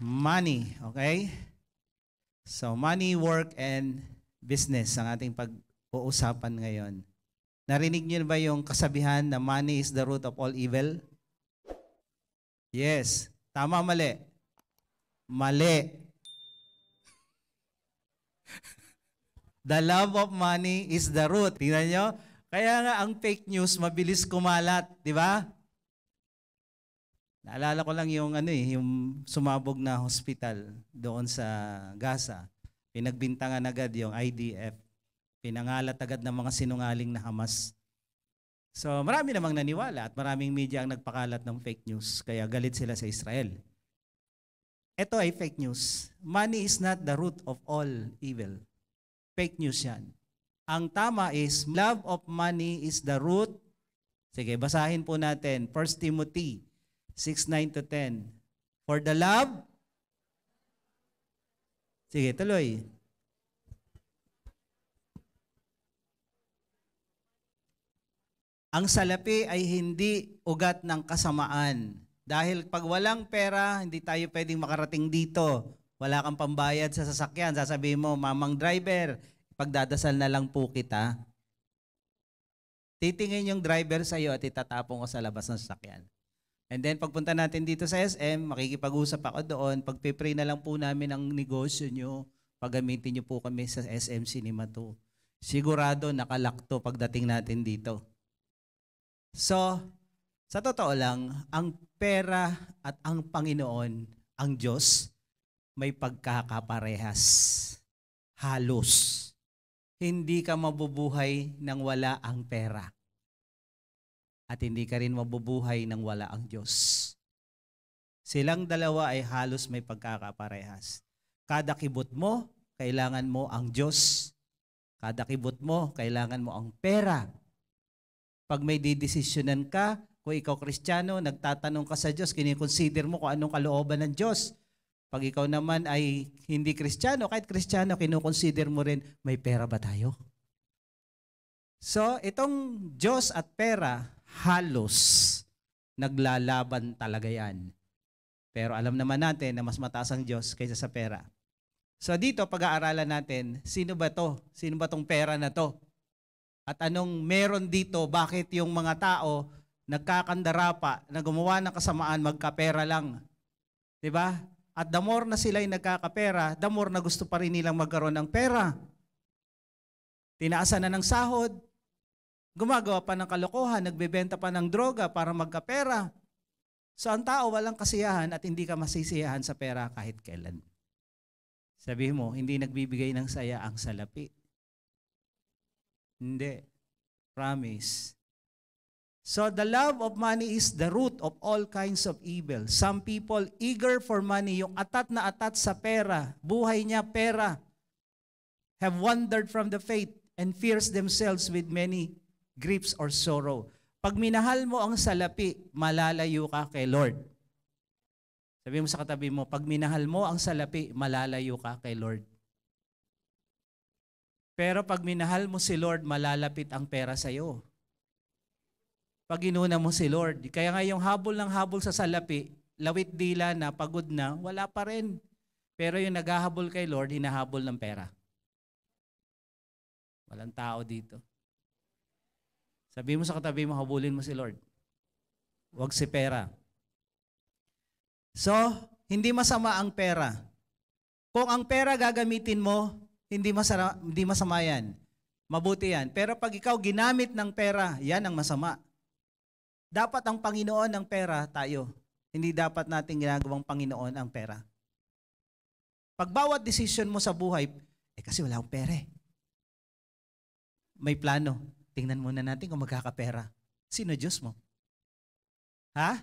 Money, okay? So, money, work, and business ang ating pag-uusapan ngayon. Narinig niyo ba yung kasabihan na money is the root of all evil? Yes. Tama, mali? Mali. The love of money is the root. Tingnan nyo? Kaya nga ang fake news mabilis kumalat, di ba? Naalala ko lang yung yung sumabog na hospital doon sa Gaza. Pinagbintangan agad yung IDF. Pinangalat agad ng mga sinungaling na Hamas. So marami namang naniwala at maraming media ang nagpakalat ng fake news. Kaya galit sila sa Israel. Ito ay fake news. Money is not the root of all evil. Fake news yan. Ang tama is, love of money is the root. Sige, basahin po natin. 1 Timothy 6:9-10. For the love. Sige, tuloy. Ang salapi ay hindi ugat ng kasamaan. Dahil pag walang pera, hindi tayo pwedeng makarating dito. Wala kang pambayad sa sasakyan. Sasabihin mo, mamang driver, pagdadasal na lang po kita. Titingin yung driver sa iyo at itatapon ko sa labas ng sasakyan. And then pagpunta natin dito sa SM, makikipag-usap ako doon. Pagpipray na lang po namin ang negosyo nyo. Paggamitin nyo po kami sa SM Cinema 2. Sigurado nakalakto pagdating natin dito. So, sa totoo lang, ang pera at ang Panginoon, ang Diyos, may pagkakaparehas. Halos. Hindi ka mabubuhay nang wala ang pera. At hindi ka rin mabubuhay nang wala ang Diyos. Silang dalawa ay halos may pagkakaparehas. Kada kibot mo, kailangan mo ang Diyos. Kada kibot mo, kailangan mo ang pera. Pag may didesisyonan ka, kung ikaw Kristiyano, nagtatanong ka sa Diyos, kinikonsider mo kung anong kalooban ng Diyos. Pag ikaw naman ay hindi Kristiyano, kahit Kristiyano, kinukonsider mo rin, may pera ba tayo? So, itong Diyos at pera, halos naglalaban talaga yan. Pero alam naman natin na mas mataas ang Diyos kaysa sa pera. So dito, pag-aaralan natin, sino ba to? Sino ba tong pera na to? At anong meron dito? Bakit yung mga tao nagkakandara pa na gumawa ng kasamaan, magkapera lang? Diba? At the more na sila'y nagkakapera, the more na gusto pa rin nilang magkaroon ng pera. Tinaasan na ng sahod, gumagawa pa ng kalokohan, nagbebenta pa ng droga para magkapera. So ang tao walang kasiyahan at hindi ka masisiyahan sa pera kahit kailan. Sabihin mo, hindi nagbibigay ng saya ang salapi. Hindi. Promise. So the love of money is the root of all kinds of evil. Some people eager for money, yung atat na atat sa pera, buhay niya pera, have wandered from the faith and fears themselves with many griefs or sorrow. Pag minahal mo ang salapi, malalayo ka kay Lord. Sabi mo sa katabi mo, pag minahal mo ang salapi, malalayo ka kay Lord. Pero pag minahal mo si Lord, malalapit ang pera sa iyo. Pag inuna mo si Lord, kaya nga yung habol ng habol sa salapi, lawit dila na, pagod na, wala pa rin. Pero yung naghahabol kay Lord, hinahabol ng pera. Walang tao dito. Sabi mo sa katabi mo, habulin mo si Lord. Huwag si pera. So, hindi masama ang pera. Kung ang pera gagamitin mo, hindi masama yan. Mabuti yan. Pero pag ikaw ginamit ng pera, yan ang masama. Dapat ang Panginoon ng pera tayo. Hindi dapat natin ginagawang Panginoon ang pera. Pag bawat decision mo sa buhay, kasi wala akong pera eh. May plano. Tingnan muna natin kung magkakapera. Sino Diyos mo? Ha?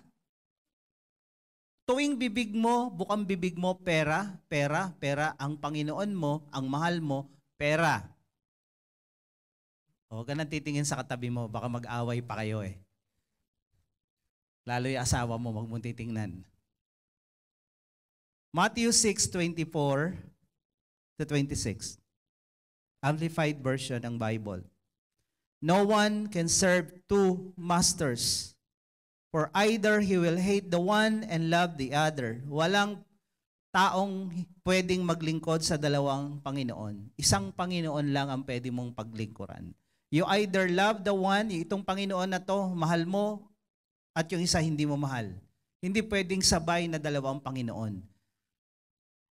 Tuwing bibig mo, bukang bibig mo, pera, pera, pera. Ang Panginoon mo, ang mahal mo, pera. O, huwag ka nang titingin sa katabi mo, baka mag-away pa kayo eh. Lalo yung asawa mo, huwag mong titingnan. Matthew 6:24-26. Amplified version ng Bible. No one can serve two masters, for either he will hate the one and love the other. Walang taong pwedeng maglingkod sa dalawang Panginoon. Isang Panginoon lang ang pwede mong paglingkuran. You either love the one, itong Panginoon na to, mahal mo, at yung isa hindi mo mahal. Hindi pwedeng sabay na dalawang Panginoon.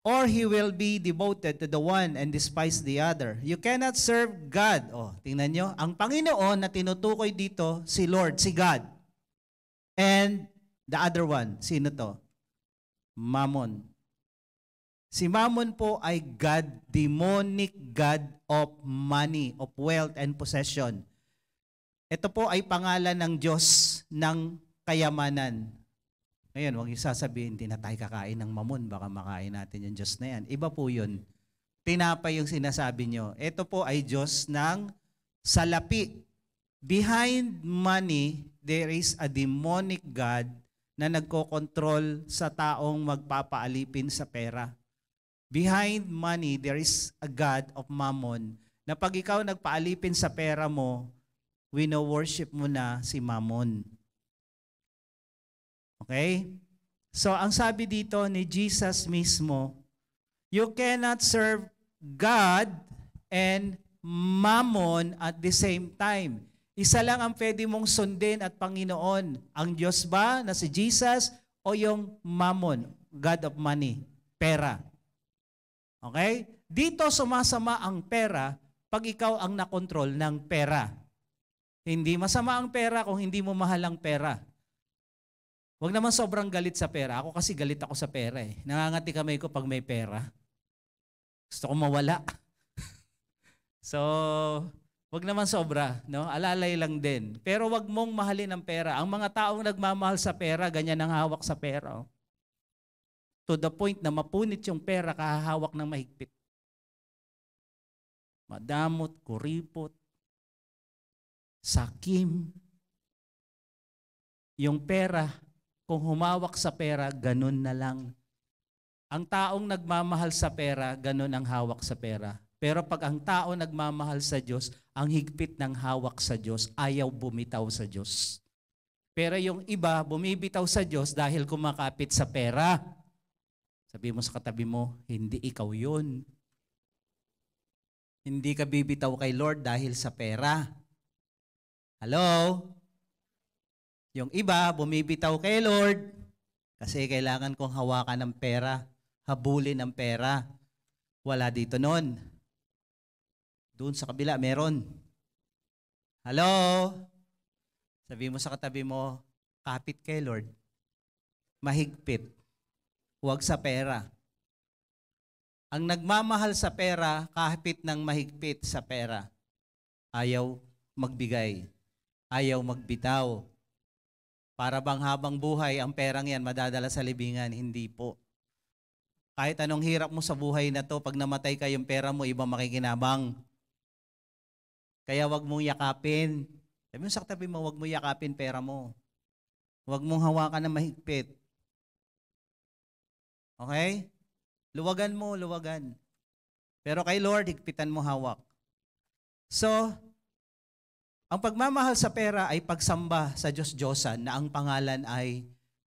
Or he will be devoted to the one and despise the other. You cannot serve God. Oh, tingnan nyo. Ang Panginoon na tinutukoy dito, si Lord, si God. And the other one, sino to? Mammon. Si Mammon po ay God, demonic God of money, of wealth and possession. Ito po ay pangalan ng Diyos ng kayamanan. Ngayon, huwag isasabihin, hindi na tayo kakain ng Mammon, baka makain natin yung Diyos na yan. Iba po yun. Tinapay yung sinasabi nyo. Ito po ay Diyos ng salapi. Behind money, there is a demonic God na nagkokontrol sa taong magpapaalipin sa pera. Behind money, there is a God of Mammon na pag ikaw nagpaalipin sa pera mo, wino-worship mo na si Mammon. Okay? So, ang sabi dito ni Jesus mismo, you cannot serve God and Mammon at the same time. Isa lang ang pwede mong sundin at Panginoon. Ang Diyos ba na si Jesus o yung Mammon, God of money, pera? Okay? Dito sumasama ang pera pag ikaw ang nakontrol ng pera. Hindi masama ang pera kung hindi mo mahal ang pera. Huwag naman sobrang galit sa pera. Ako kasi galit ako sa pera eh. Nangangati kamay ko pag may pera. Gusto ko mawala. So, wag naman sobra, no? Alalay lang din. Pero wag mong mahalin ang pera. Ang mga taong nagmamahal sa pera, ganyan ang hawak sa pera. Oh. To the point na mapunit yung pera, kahahawak ng mahigpit. Madamot, kuripot, sakim. Yung pera, kung humawak sa pera, ganun na lang. Ang taong nagmamahal sa pera, ganun ang hawak sa pera. Pero pag ang tao nagmamahal sa Diyos, ang higpit ng hawak sa Diyos, ayaw bumitaw sa Diyos. Pero yung iba, bumibitaw sa Diyos dahil kumakapit sa pera. Sabi mo sa katabi mo, hindi ikaw yun. Hindi ka bibitaw kay Lord dahil sa pera. Hello? Yung iba, bumibitaw kay Lord kasi kailangan kong hawakan ng pera, habulin ng pera. Wala dito nun. Doon sa kabila, meron. Hello? Sabi mo sa katabi mo, kapit kay Lord. Mahigpit. Huwag sa pera. Ang nagmamahal sa pera, kahapit ng mahigpit sa pera. Ayaw magbigay. Ayaw magbitaw. Para bang habang buhay, ang perang yan madadala sa libingan. Hindi po. Kahit anong hirap mo sa buhay na to, pag namatay ka yung pera mo, ibang makikinabang. Kaya wag mong yakapin. Sabi mo sa katabi mo, wag mo yakapin pera mo. Wag mong hawakan ng mahigpit. Okay? Luwagan mo, luwagan. Pero kay Lord, higpitan mo hawak. So, ang pagmamahal sa pera ay pagsamba sa Diyos-Diyosan na ang pangalan ay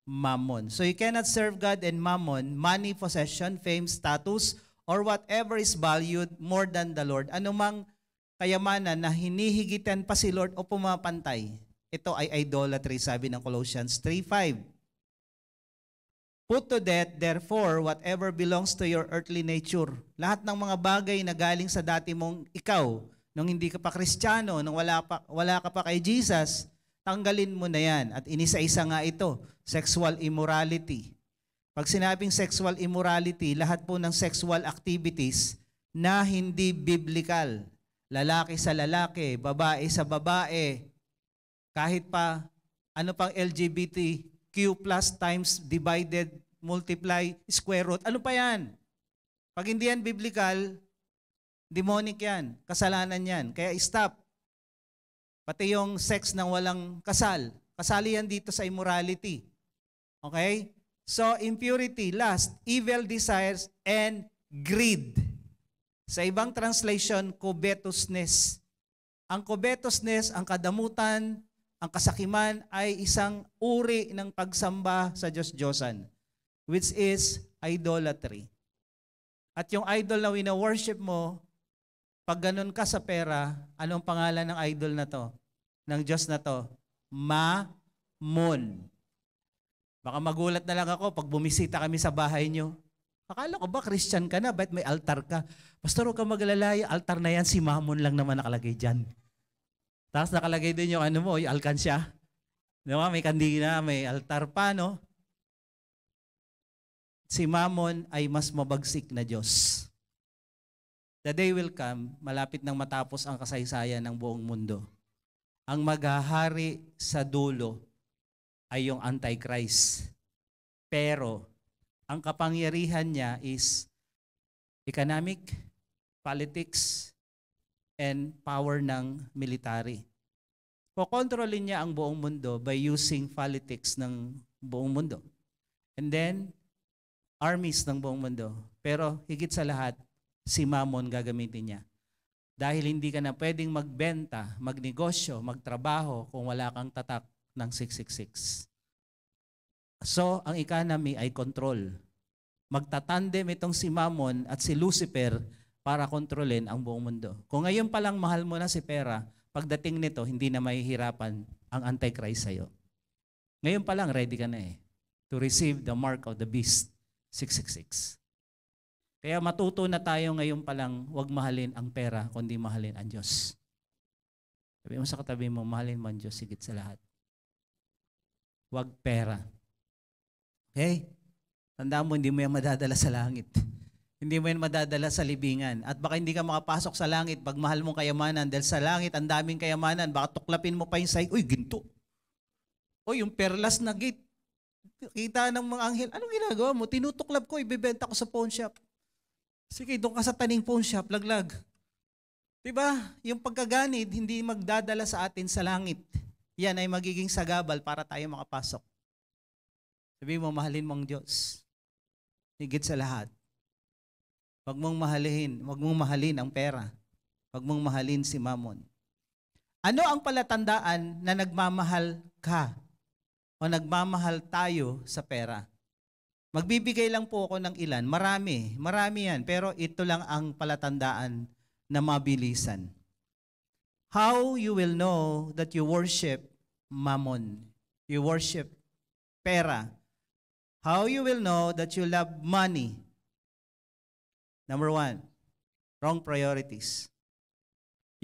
Mammon. So you cannot serve God and Mammon, money, possession, fame, status, or whatever is valued more than the Lord. Anumang kayamanan na hinihigitan pa si Lord o pumapantay. Ito ay idolatry, sabi ng Colossians 3:5. Put to death, therefore, whatever belongs to your earthly nature. Lahat ng mga bagay na galing sa dati mong ikaw, nung hindi ka pa Kristiyano, nung wala ka pa kay Jesus, tanggalin mo na yan. At inisa-isa nga ito, sexual immorality. Pag sinabing sexual immorality, lahat po ng sexual activities na hindi biblical. Lalaki sa lalaki, babae sa babae, kahit pa ano pang LGBTQ plus times divided, multiply, square root, ano pa yan? Pag hindi yan biblical, demonic yan, kasalanan yan. Kaya stop. Pati yung sex ng walang kasal, kasali yan dito sa immorality. Okay? So, impurity, lust, evil desires, and greed. Sa ibang translation, covetousness. Ang covetousness, ang kadamutan, ang kasakiman ay isang uri ng pagsamba sa Diyos-Diyosan. which is idolatry. At yung idol na wina-worship mo, pag ganun ka sa pera, anong pangalan ng idol na to? Ng Diyos na to? Mammon. Baka magulat na lang ako pag bumisita kami sa bahay nyo. Akala ko ba Christian ka na? Ba't may altar ka? Pastor, huwag ka maglala, yung altar na yan, si Mammon lang naman nakalagay dyan. Tapos nakalagay din yung ano mo, yung alkansya. Diba? May kandila, may altar pa, no? Si Mammon ay mas mabagsik na Diyos. The day will come, malapit nang matapos ang kasaysayan ng buong mundo. Ang maghahari sa dulo ay yung Antichrist. Pero, ang kapangyarihan niya is economic, politics, and power ng military. Kokontrolin niya ang buong mundo by using politics ng buong mundo. And then, armies ng buong mundo. Pero higit sa lahat, si Mammon gagamitin niya. Dahil hindi ka na pwedeng magbenta, magnegosyo, magtrabaho kung wala kang tatak ng 666. So, ang economy ay control. Magtatandem itong si Mammon at si Lucifer para kontrolin ang buong mundo. Kung ngayon palang mahal mo na si pera, pagdating nito, hindi na mahihirapan ang Antichrist sa'yo. Ngayon pa lang, ready ka na to receive the mark of the beast, 666. Kaya matuto na tayo ngayon pa lang, huwag mahalin ang pera, kundi mahalin ang Diyos. Sabi mo sa katabi mo, mahalin mo ang Diyos higit sa lahat. Huwag pera. Okay? Tandaan mo, hindi mo yan madadala sa langit. Hindi mo yan madadala sa libingan. At baka hindi ka makapasok sa langit pag mahal mong kayamanan. Dahil sa langit, ang daming kayamanan. Baka tuklapin mo pa yung sahig. Uy, ginto. Uy, yung perlas na gate. Kita ng mga anghel. Anong ginagawa mo? Tinutuklap ko, ibibenta ko sa pawn shop. Sige, doon ka sa taning pawn shop, laglag. Diba? Yung pagkaganid, hindi magdadala sa atin sa langit. Yan ay magiging sagabal para tayo makapasok. Sabi mo, mahalin mong Diyos. Higit sa lahat. Huwag mong mahalin ang pera. Huwag mong mahalin si Mammon. Ano ang palatandaan na nagmamahal ka o nagmamahal tayo sa pera? Magbibigay lang po ako ng ilan. Marami yan. Pero ito lang ang palatandaan na mabilisan. How you will know that you worship Mammon? You worship pera. How you will know that you love money? Number 1, wrong priorities.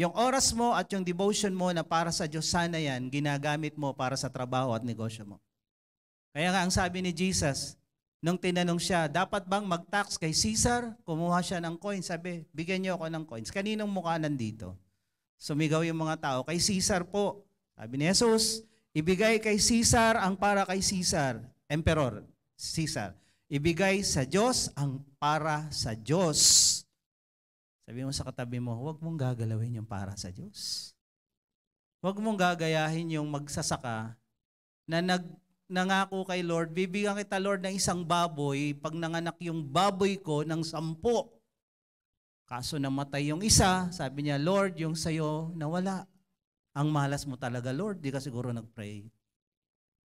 Yung oras mo at yung devotion mo na para sa Diyos, sana yan, ginagamit mo para sa trabaho at negosyo mo. Kaya nga ang sabi ni Jesus, nung tinanong siya, dapat bang mag-tax kay Caesar? Kumuha siya ng coins. Sabi, bigyan niyo ako ng coins. Kaninong mukha nandito? Sumigaw yung mga tao, kay Caesar po. Sabi ni Jesus, ibigay kay Caesar ang para kay Caesar. Emperor, Caesar. Ibigay sa Diyos ang para sa Diyos. Sabi mo sa katabi mo, huwag mong gagalawin yung para sa Diyos. Huwag mong gagayahin yung magsasaka na nangako kay Lord, bibigyan kita Lord ng isang baboy, pag nanganak yung baboy ko ng 10. Kaso namatay yung isa, sabi niya, Lord, yung sayo nawala. Ang malas mo talaga, Lord, di ka siguro nag-pray.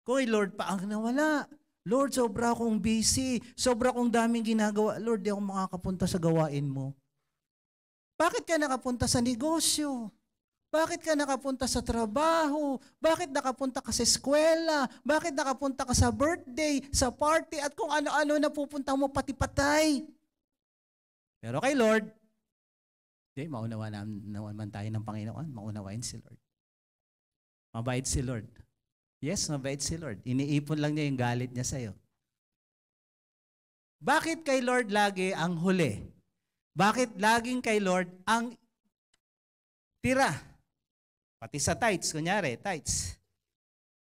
Kung Lord pa ang nawala, Lord, sobra akong busy, sobra akong daming ginagawa, Lord, di ako makakapunta sa gawain mo. Bakit ka nakapunta sa negosyo? Bakit ka nakapunta sa trabaho? Bakit nakapunta ka sa eskwela? Bakit nakapunta ka sa birthday, sa party, at kung ano-ano na pupunta mo pati patay? Pero kay Lord, maunawa naman tayo ng Panginoon. Maunawain si Lord. Mabait si Lord. Yes, mabait si Lord. Iniipon lang niya yung galit niya sa'yo. Bakit kay Lord lagi ang huli? Bakit laging kay Lord ang tira? Pati sa tithes, kunyari, tithes.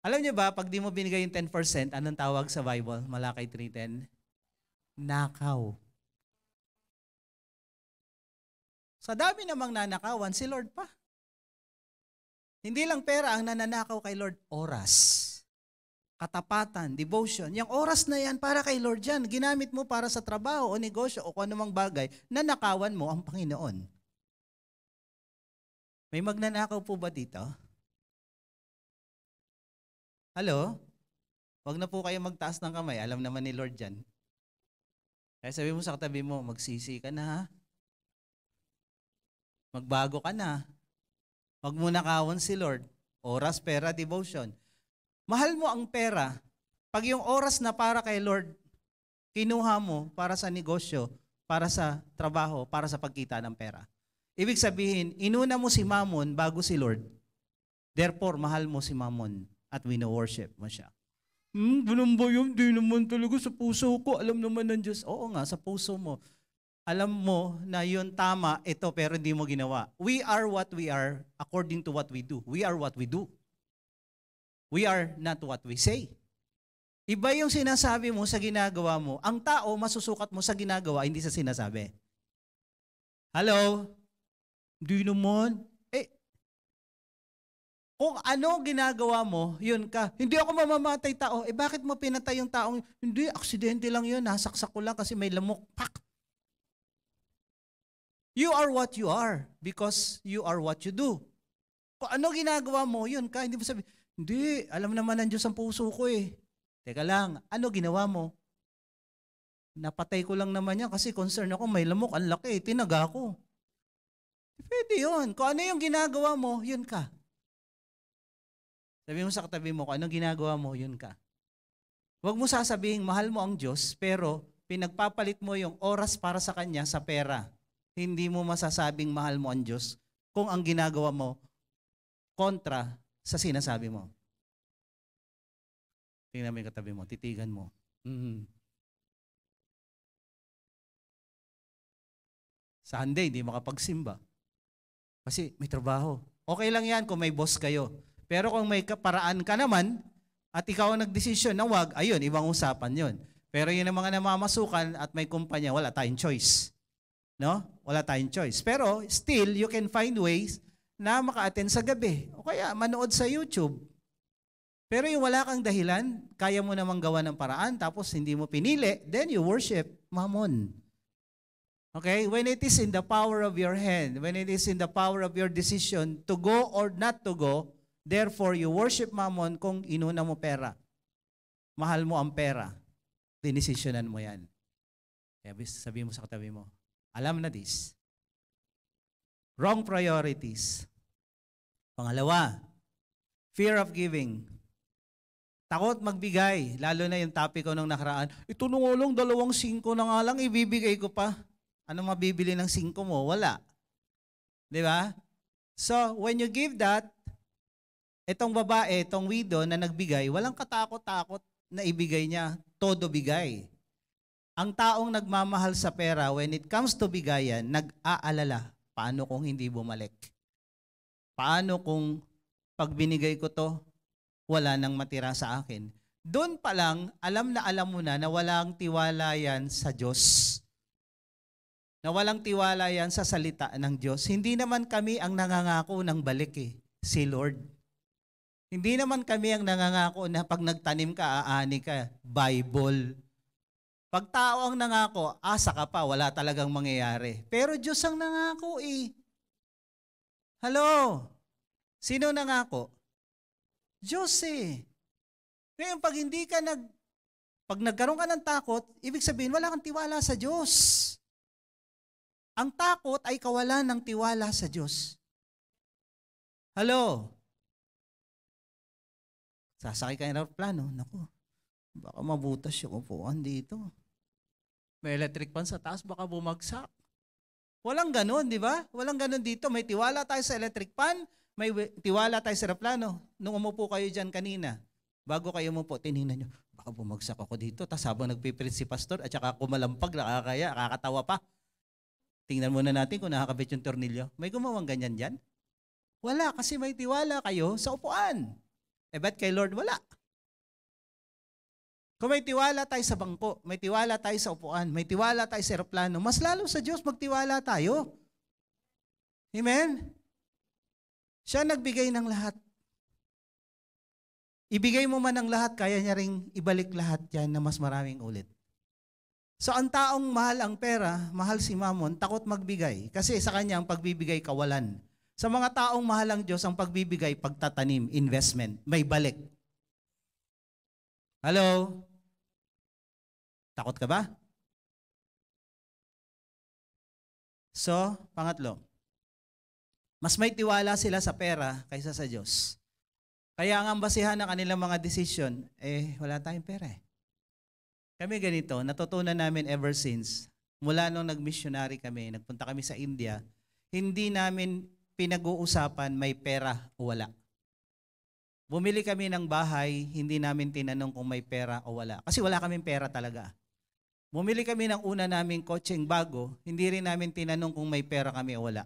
Alam niyo ba, pag di mo binigay yung 10%, anong tawag sa Bible? Malakay 3:10? Nakaw. Sa dami namang nanakawan, si Lord pa. Hindi lang pera ang nananakaw kay Lord, oras. Katapatan, devotion. Yung oras na yan, para kay Lord yan. Ginamit mo para sa trabaho o negosyo o kung anumang bagay, nanakawan mo ang Panginoon. May magnanakaw po ba dito? Hello? Huwag na po kayo magtaas ng kamay. Alam naman ni Lord yan. Kaya sabi mo sa katabi mo, magsisi ka na ha. Magbago ka na. Huwag mo nakawan si Lord. Oras, pera, devotion. Mahal mo ang pera. Pag yung oras na para kay Lord, kinuha mo para sa negosyo, para sa trabaho, para sa pagkita ng pera. Ibig sabihin, inuna mo si Mammon bago si Lord. Therefore, mahal mo si Mammon at wino-worship mo siya. Ganun ba yun? Di naman talaga sa puso ko. Alam naman ng Diyos. Oo nga, sa puso mo. Alam mo na yun tama, ito, pero hindi mo ginawa. We are what we are according to what we do. We are what we do. We are not what we say. Iba yung sinasabi mo sa ginagawa mo. Ang tao, masusukat mo sa ginagawa, hindi sa sinasabi. Hello? Di naman. Kung ano ginagawa mo, yun ka. Hindi ako mamamatay tao. Bakit mo pinatay yung taong, hindi, aksidente lang yun. Nasaksak ko lang kasi may lamok. Pak! You are what you are because you are what you do. Kung ano ginagawa mo, yun ka. Hindi mo sabi, hindi, alam naman ng Diyos ang puso ko eh. Teka lang, ano ginawa mo? Napatay ko lang naman yan kasi concern ako, may lamok, ang laki, tinaga ko. Pwede yun. Kung ano yung ginagawa mo, yun ka. Sabi mo sa katabi mo, kung ano ginagawa mo, yun ka. Huwag mo sasabihin, mahal mo ang Diyos, pero pinagpapalit mo yung oras para sa Kanya sa pera. Hindi mo masasabing mahal mo ang Diyos kung ang ginagawa mo kontra sa sinasabi mo. Tingnan mo yung katabi mo, titigan mo. Sunday, hindi makapagsimba. Kasi may trabaho. Okay lang yan kung may boss kayo. Pero kung may paraan ka naman, at ikaw ang nagdesisyon na wag, ayun, ibang usapan yun. Pero yun ang mga namamasukan at may kumpanya, wala tayong choice. No? Wala tayong choice. Pero still, you can find ways na maka-attend sa gabi. O kaya manood sa YouTube. Pero yung wala kang dahilan, kaya mo namang gawa ng paraan, tapos hindi mo pinili, then you worship Mammon. Okay? When it is in the power of your hand, when it is in the power of your decision to go or not to go, therefore you worship Mammon kung inuna mo pera. Mahal mo ang pera. Dinesisyonan mo yan. Kaya sabi mo sa katabi mo, alam na this. Wrong priorities. Pangalawa, fear of giving. Takot magbigay, lalo na yung topic ko nung nakaraan. Ito nung ulong, 2.5 na nga lang, ibibigay ko pa. Ano mabibili ng 5 mo? Wala. Di ba? So, when you give that, itong babae, itong widow na nagbigay, walang katakot-takot na ibigay niya. Todo bigay. Ang taong nagmamahal sa pera, when it comes to bigayan, nag-aalala, paano kung hindi bumalik? Paano kung pag binigay ko to, wala nang matira sa akin? Doon pa lang, alam mo na walang tiwala yan sa Diyos. Na walang tiwala yan sa salita ng Diyos. Hindi naman kami ang nangangako ng balik eh, si Lord. Hindi naman kami ang nangangako na pag nagtanim ka, aani ka, Bible. Pag tao ang nangako, asa ka pa, wala talagang mangyayari. Pero Diyos ang nangako eh. Hello? Sino nangako? Diyos eh. Ngayon, pag nagkaroon ka ng takot, ibig sabihin, wala kang tiwala sa Diyos. Ang takot ay kawalan ng tiwala sa Diyos. Hello? Sasakay ka ng aeroplano, naku, baka mabutas yung upuan dito. May electric fan sa taas, baka bumagsak. Walang ganon, di ba? Walang ganon dito. May tiwala tayo sa electric fan, may tiwala tayo sa aeroplano. Nung umupo kayo dyan kanina, bago kayo umupo, tinignan nyo, baka bumagsak ako dito. Tapos habang nagpipilit si pastor, at saka kumalampag, nakakaya, kakatawa pa. Tingnan muna natin kung nakakabit yung tornilyo. May gumawang ganyan dyan? Wala, kasi may tiwala kayo sa upuan. Ba't kay Lord wala? Kung may tiwala tayo sa bangko, may tiwala tayo sa upuan, may tiwala tayo sa aeroplano, mas lalo sa Diyos magtiwala tayo. Amen? Siya nagbigay ng lahat. Ibigay mo man ang lahat, kaya niya ring ibalik lahat yan na mas maraming ulit. So ang taong mahal ang pera, mahal si Mammon, takot magbigay. Kasi sa kanya ang pagbibigay kawalan. Sa mga taong mahal ang Diyos, ang pagbibigay, pagtatanim, investment, may balik. Hello? Takot ka ba? So, pangatlo, mas may tiwala sila sa pera kaysa sa Diyos. Kaya ang basihan ng kanilang mga desisyon, wala tayong pera eh. Kami ganito, natutunan namin ever since, mula nung nag-missionary kami, nagpunta kami sa India, hindi namin pinag-uusapan may pera o wala. Bumili kami ng bahay, hindi namin tinanong kung may pera o wala. Kasi wala kaming pera talaga. Bumili kami ng una naming kotseng bago, hindi rin namin tinanong kung may pera kami o wala.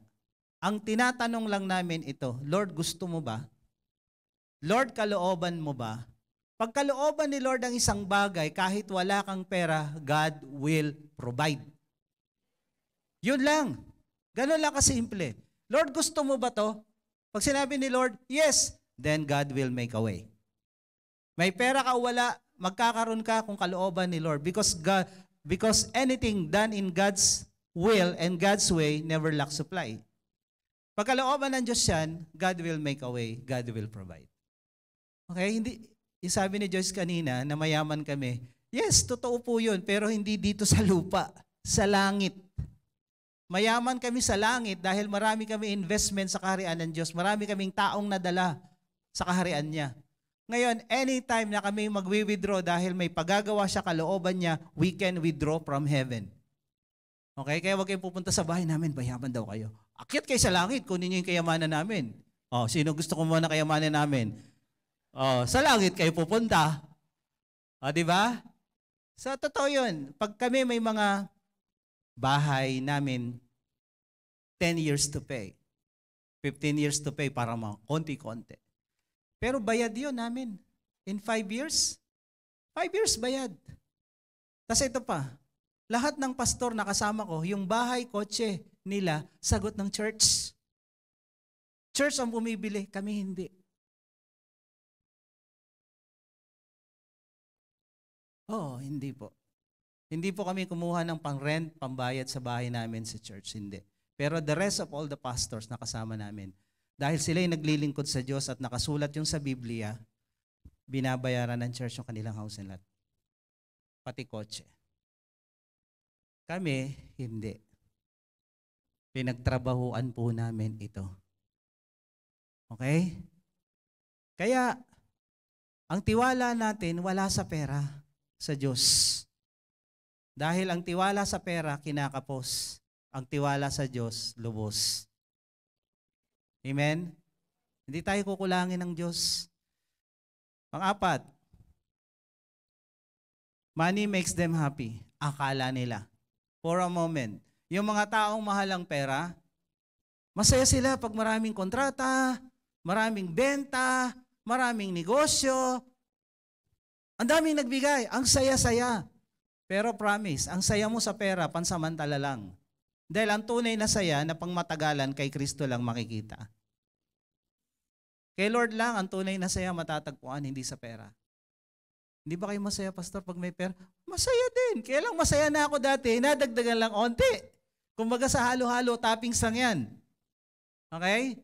Ang tinatanong lang namin ito, Lord, gusto mo ba? Lord, kalooban mo ba? Pag kalooban ni Lord ang isang bagay, kahit wala kang pera, God will provide. Yun lang. Ganun lang kasimple. Lord, gusto mo ba to? Pag sinabi ni Lord, yes, then God will make a way. May pera ka o wala, magkakaroon ka kung kalooban ni Lord because anything done in God's will and God's way never lacks supply. Pag kalooban ng Diyos yan, God will make a way, God will provide. Okay, sabi ni Joyce kanina na mayaman kami. Yes, totoo po yun, pero hindi dito sa lupa, sa langit. Mayaman kami sa langit dahil marami kami investment sa kaharian ng Diyos. Marami kaming taong nadala sa kaharian niya. Ngayon, anytime na kami magwi-withdraw dahil may pagagawa siya, kalooban niya, we can withdraw from heaven. Okay? Kaya huwag kayong pupunta sa bahay namin, bayaman daw kayo. Akyat kayo sa langit, kunin niyo yung kayamanan namin. Sino gusto ko muna kayamanan namin? Sa langit kayo pupunta. Di ba? So, totoo yun. Pag kami may mga bahay namin, 10 years to pay. 15 years to pay para mga konti-konti. Pero bayad yun namin. In 5 years, 5 years bayad. Tapos ito pa, lahat ng pastor na kasama ko, yung bahay, kotse nila, sagot ng church. Church ang bumibili, kami hindi. Hindi po. Hindi po kami kumuha ng pang-rent, pambayad sa bahay namin sa church, hindi. Pero the rest of all the pastors na kasama namin, dahil sila'y naglilingkod sa Diyos at nakasulat yung sa Biblia, binabayaran ng church yung kanilang house and lot. Pati kotse. Kami, hindi. Pinagtrabahuan po namin ito. Okay? Kaya, ang tiwala natin wala sa pera, sa Diyos. Dahil ang tiwala sa pera, kinakapos. Ang tiwala sa Diyos, lubos. Amen? Hindi tayo kukulangin ng Diyos. Pang-apat, money makes them happy. Akala nila. For a moment. Yung mga taong mahal ang pera, masaya sila pag maraming kontrata, maraming benta, maraming negosyo. Ang daming nagbigay. Ang saya-saya. Pero promise, ang saya mo sa pera, pansamantala lang. Dahil ang tunay na saya na pangmatagalan kay Kristo lang makikita. Kay Lord lang, ang tunay na saya matatagpuan, hindi sa pera. Hindi ba kayo masaya, Pastor, pag may pera? Masaya din. Kaya lang masaya na ako dati, nadagdagan lang onti. Kumbaga sa halo-halo, toppings lang yan. Okay?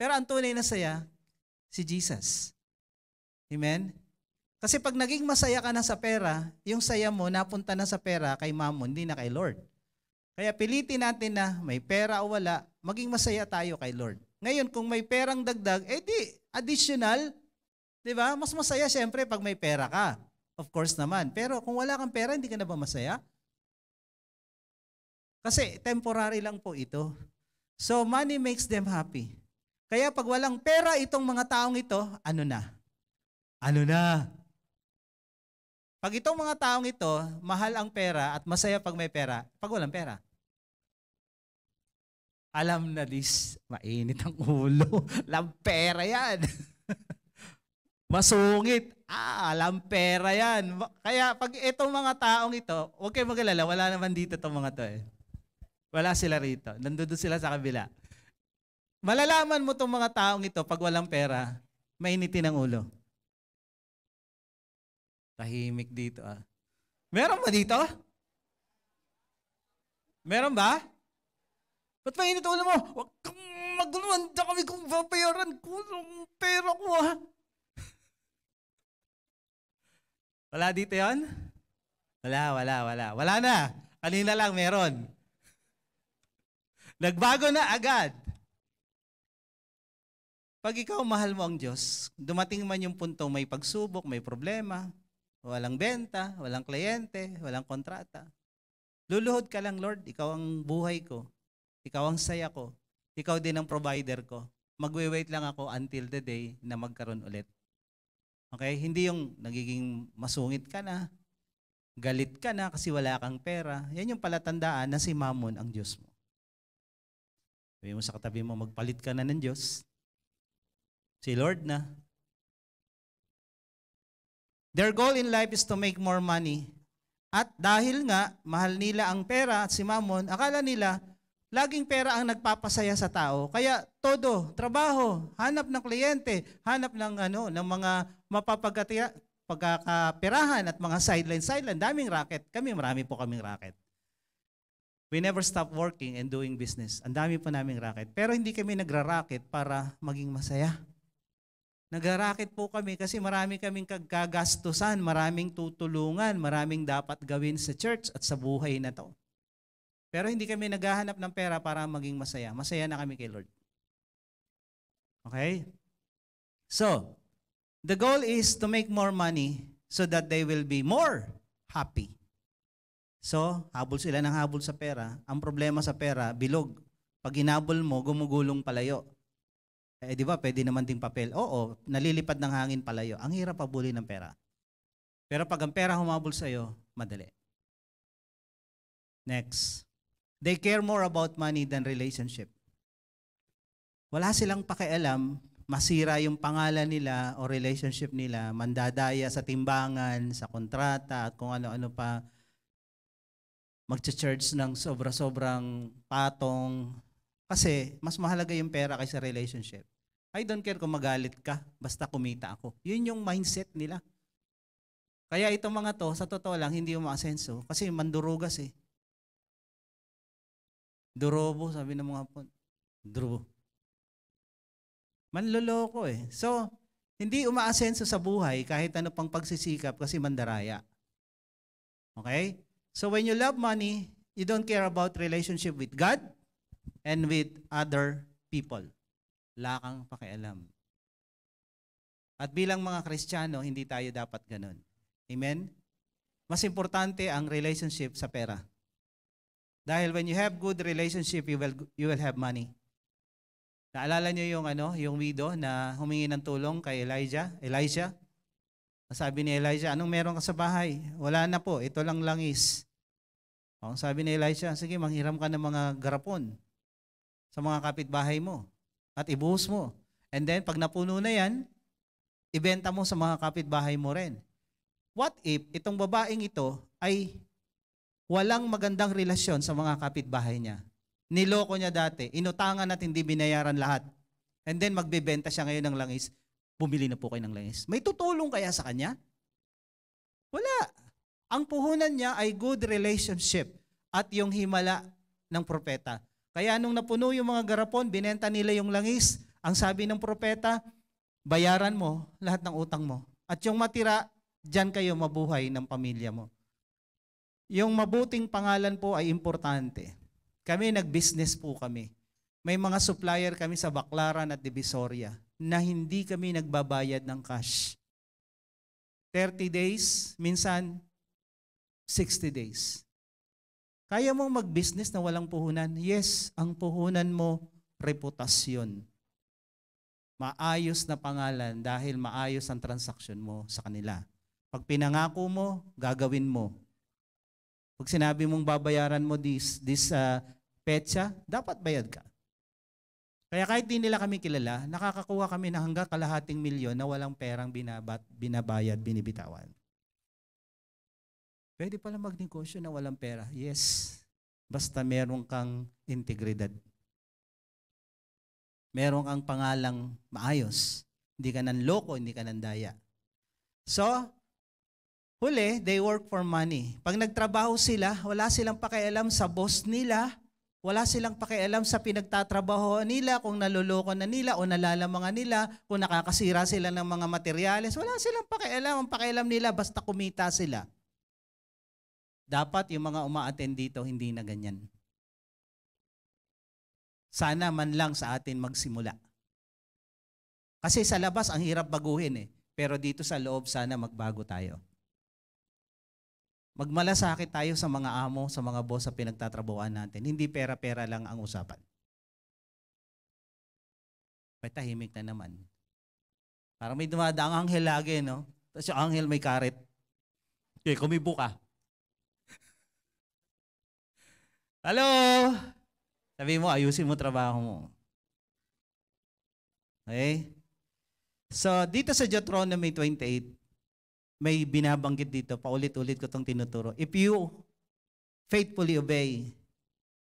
Pero ang tunay na saya, si Jesus. Amen? Kasi pag naging masaya ka na sa pera, yung saya mo napunta na sa pera kay Mammon, hindi na kay Lord. Kaya pilitin natin na may pera o wala, maging masaya tayo kay Lord. Ngayon, kung may perang dagdag, di additional, di ba? Mas masaya siyempre pag may pera ka. Of course naman. Pero kung wala kang pera, hindi ka na ba masaya? Kasi temporary lang po ito. So, money makes them happy. Kaya pag walang pera itong mga taong ito, ano na? Ano na? Pag itong mga taong ito, mahal ang pera at masaya pag may pera, pag walang pera. Alam na mainit ang ulo. Lampera yan. Masungit. Lampera yan. Kaya pag itong mga taong ito, huwag kayo mag-alala, wala naman dito itong mga to eh. Wala sila rito. Nandun sila sa kabila. Malalaman mo itong mga taong ito, pag walang pera, mainitin ang ulo. Tahimik dito Meron ba dito? Meron ba? Ba't mainit ulo mo? Huwag kang maguluhan. Diyan kami kung papayaran ko ng pera ko Wala dito yon? Wala. Wala na. Kanina lang meron. Nagbago na agad. Pag ikaw mahal mo ang Diyos, dumating man yung punto may pagsubok, may problema, walang benta, walang kliyente, walang kontrata. Luluhod ka lang, Lord, ikaw ang buhay ko. Ikaw ang saya ko. Ikaw din ang provider ko. Magwe-wait lang ako until the day na magkaroon ulit. Okay? Hindi yung nagiging masungit ka na, galit ka na kasi wala kang pera. Yan yung palatandaan na si Mammon ang Diyos mo. Sabi mo sa katabi mo, magpalit ka na ng Diyos. Si Lord na. Their goal in life is to make more money. At dahil nga, mahal nila ang pera at si Mammon, akala nila, laging pera ang nagpapasaya sa tao. Kaya todo, trabaho, hanap ng kliyente, hanap ng mga pagkakaperahan at mga sideline. Daming racket. Marami po kaming racket. We never stop working and doing business. Ang dami po naming racket. Pero hindi kami nagra-racket para maging masaya. Nagra-racket po kami kasi marami kaming kagagastusan, maraming tutulungan, maraming dapat gawin sa church at sa buhay na to. Pero hindi kami naghahanap ng pera para maging masaya. Masaya na kami kay Lord. Okay? So, the goal is to make more money so that they will be more happy. So, habol sila ng habol sa pera. Ang problema sa pera, bilog. Pag hinabol mo, gumugulong palayo. Di ba, pwede naman ding papel. Oo, nalilipad ng hangin palayo. Ang hirap habulin ng pera. Pero pag ang pera humabol sa'yo, madali. Next. They care more about money than relationship. Wala silang pakialam, masira yung pangalan nila o relationship nila, mandadaya sa timbangan, sa kontrata, at kung ano-ano pa, magcha-charge ng sobra-sobrang patong. Kasi mas mahalaga yung pera kaysa relationship. I don't care kung magalit ka, basta kumita ako. Yun yung mindset nila. Kaya itong mga to, sa totoo lang, hindi umaasenso. Kasi mandurugas eh. Durobo, sabi ng mga po. Durobo. Manloloko eh. So, hindi umaasenso sa buhay kahit ano pang pagsisikap kasi mandaraya. Okay? So when you love money, you don't care about relationship with God and with other people. Wala kang pakialam. At bilang mga Kristiyano, hindi tayo dapat ganun. Amen? Mas importante ang relationship sa pera. Dahil when you have good relationship, you will have money. Naalala niyo yung widow na humingi ng tulong kay Elijah? Sabi ni Elijah, anong meron ka sa bahay? Wala na po, ito lang langis. Sabi ni Elijah, sige, manghiram ka ng mga garapon sa mga kapitbahay mo at ibuhos mo. And then, pag napuno na yan, ibenta mo sa mga kapitbahay mo rin. What if itong babaeng ito ay walang magandang relasyon sa mga kapitbahay niya? Niloko niya dati, inutangan at hindi binayaran lahat. And then, magbebenta siya ngayon ng langis. Bumili na po kayo ng langis. May tutulong kaya sa kanya? Wala. Ang puhunan niya ay good relationship at yung himala ng propeta. Kaya nung napuno yung mga garapon, binenta nila yung langis. Ang sabi ng propeta, bayaran mo lahat ng utang mo. At yung matira, dyan kayo mabuhay ng pamilya mo. Yung mabuting pangalan po ay importante. Kami, nag-business po kami. May mga supplier kami sa Baclaran at Divisoria na hindi kami nagbabayad ng cash. 30 days, minsan 60 days. Kaya mong mag-business na walang puhunan? Yes, ang puhunan mo, reputasyon. Maayos na pangalan dahil maayos ang transaksyon mo sa kanila. Pag pinangako mo, gagawin mo. Pag sinabi mong babayaran mo this petsa, dapat bayad ka. Kaya kahit di nila kami kilala, nakakakuha kami ng hanggang kalahating milyon na walang perang binabayad, binibitawan. Pwede pala magnegosyo na walang pera. Yes. Basta meron kang integridad. Meron kang pangalang maayos. Hindi ka nanloko, hindi ka nandaya. So, huli, they work for money. Pag nagtrabaho sila, wala silang pakialam sa boss nila, Wala silang pakialam sa pinagtatrabaho nila, kung naluloko na nila o nalalamangan nila, kung nakakasira sila ng mga materyales. Wala silang pakialam. Ang pakialam nila basta kumita sila. Dapat yung mga uma-attend dito hindi na ganyan. Sana man lang sa atin magsimula. Kasi sa labas ang hirap baguhin eh. Pero dito sa loob sana magbago tayo. Magmalasakit tayo sa mga amo, sa mga boss sa pinagtatrabuhan natin. Hindi pera-pera lang ang usapan. May tahimik na naman. Parang may dumadaang anghel lagi, no? Tapos yung anghel may karet. Okay, kumibo ka. Hello? Sabi mo, ayusin mo trabaho mo. Okay? So, dito sa Deuteronomy 28, may binabanggit dito, paulit-ulit ko itong tinuturo. If you faithfully obey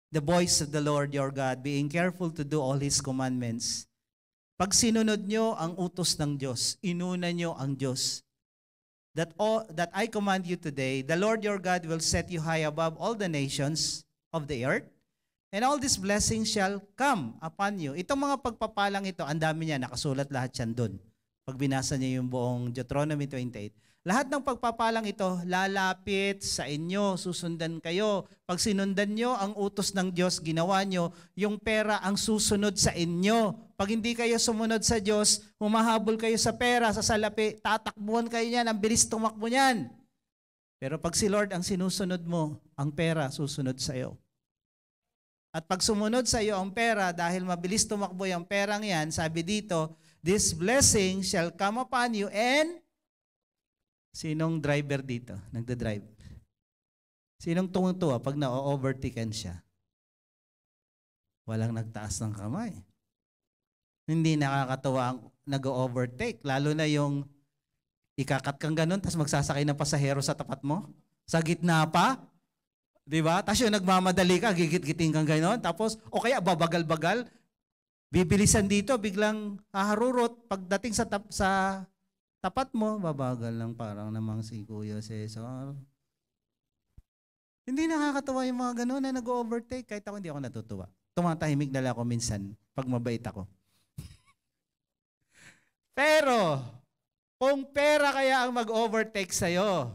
the voice of the Lord your God, being careful to do all His commandments, pag sinunod nyo ang utos ng Diyos, inuna nyo ang Diyos, that I command you today, the Lord your God will set you high above all the nations of the earth, and all these blessings shall come upon you. Itong mga pagpapalang ito, ang dami niya, nakasulat lahat yan doon. Pag binasa niyo yung buong Deuteronomy 28, lahat ng pagpapalang ito, lalapit sa inyo, susundan kayo. Pag sinundan nyo ang utos ng Diyos, ginawa nyo, yung pera ang susunod sa inyo. Pag hindi kayo sumunod sa Diyos, humahabol kayo sa pera, sa salapi, tatakbuhan kayo niyan, ang bilis tumakbo niyan. Pero pag si Lord ang sinusunod mo, ang pera susunod sa iyo. At pag sumunod sa iyo ang pera, dahil mabilis tumakbo yung perang yan, sabi dito, this blessing shall come upon you and sinong driver dito? Nagda-drive. Sinong tumutuwa pag na-overtaken siya? Walang nagtaas ng kamay. Hindi nakakatawa ang nag-overtake. Lalo na yung ikakat kang ganun, tapos magsasakay ng pasahero sa tapat mo. Sa gitna pa. Diba? Tapos yung nagmamadali ka, gigit-giting kang ganun. Tapos, o kaya babagal-bagal. Bibilisan dito, biglang haharurot. Pagdating sa tapat mo, babagal lang parang namang si Kuya Cesar. Hindi nakakatawa yung mga gano'n na nag-overtake. Kahit ako hindi ako natutuwa. Tumatahimik na lang ako minsan pag mabait ako. Pero, kung pera kaya ang mag-overtake sa'yo,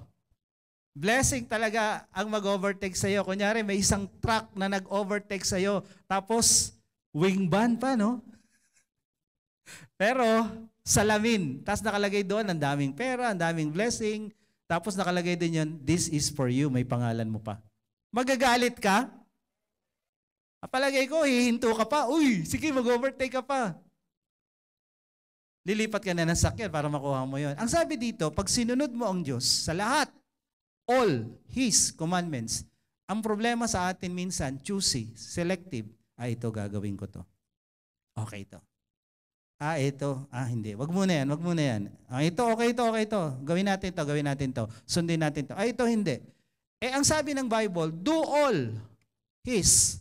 blessing talaga ang mag-overtake sa'yo. Kunyari, may isang truck na nag-overtake sa'yo, tapos wing ban pa, no? Pero, salamin. Tapos nakalagay doon, ang daming pera, ang daming blessing. Tapos nakalagay din yun, this is for you. May pangalan mo pa. Magagalit ka? Palagay ko, hihinto ka pa. Uy, sige, mag-overtake ka pa. Lilipat ka na ng sakyan para makuha mo yun. Ang sabi dito, pag sinunod mo ang Diyos sa lahat, all His commandments, ang problema sa atin minsan, choosy, selective, ito gagawin ko to. Okay to. Ito. Hindi. Wag muna yan, wag muna yan. Ito, okay ito. Gawin natin to. Sundin natin to. Ito hindi. Ang sabi ng Bible, do all His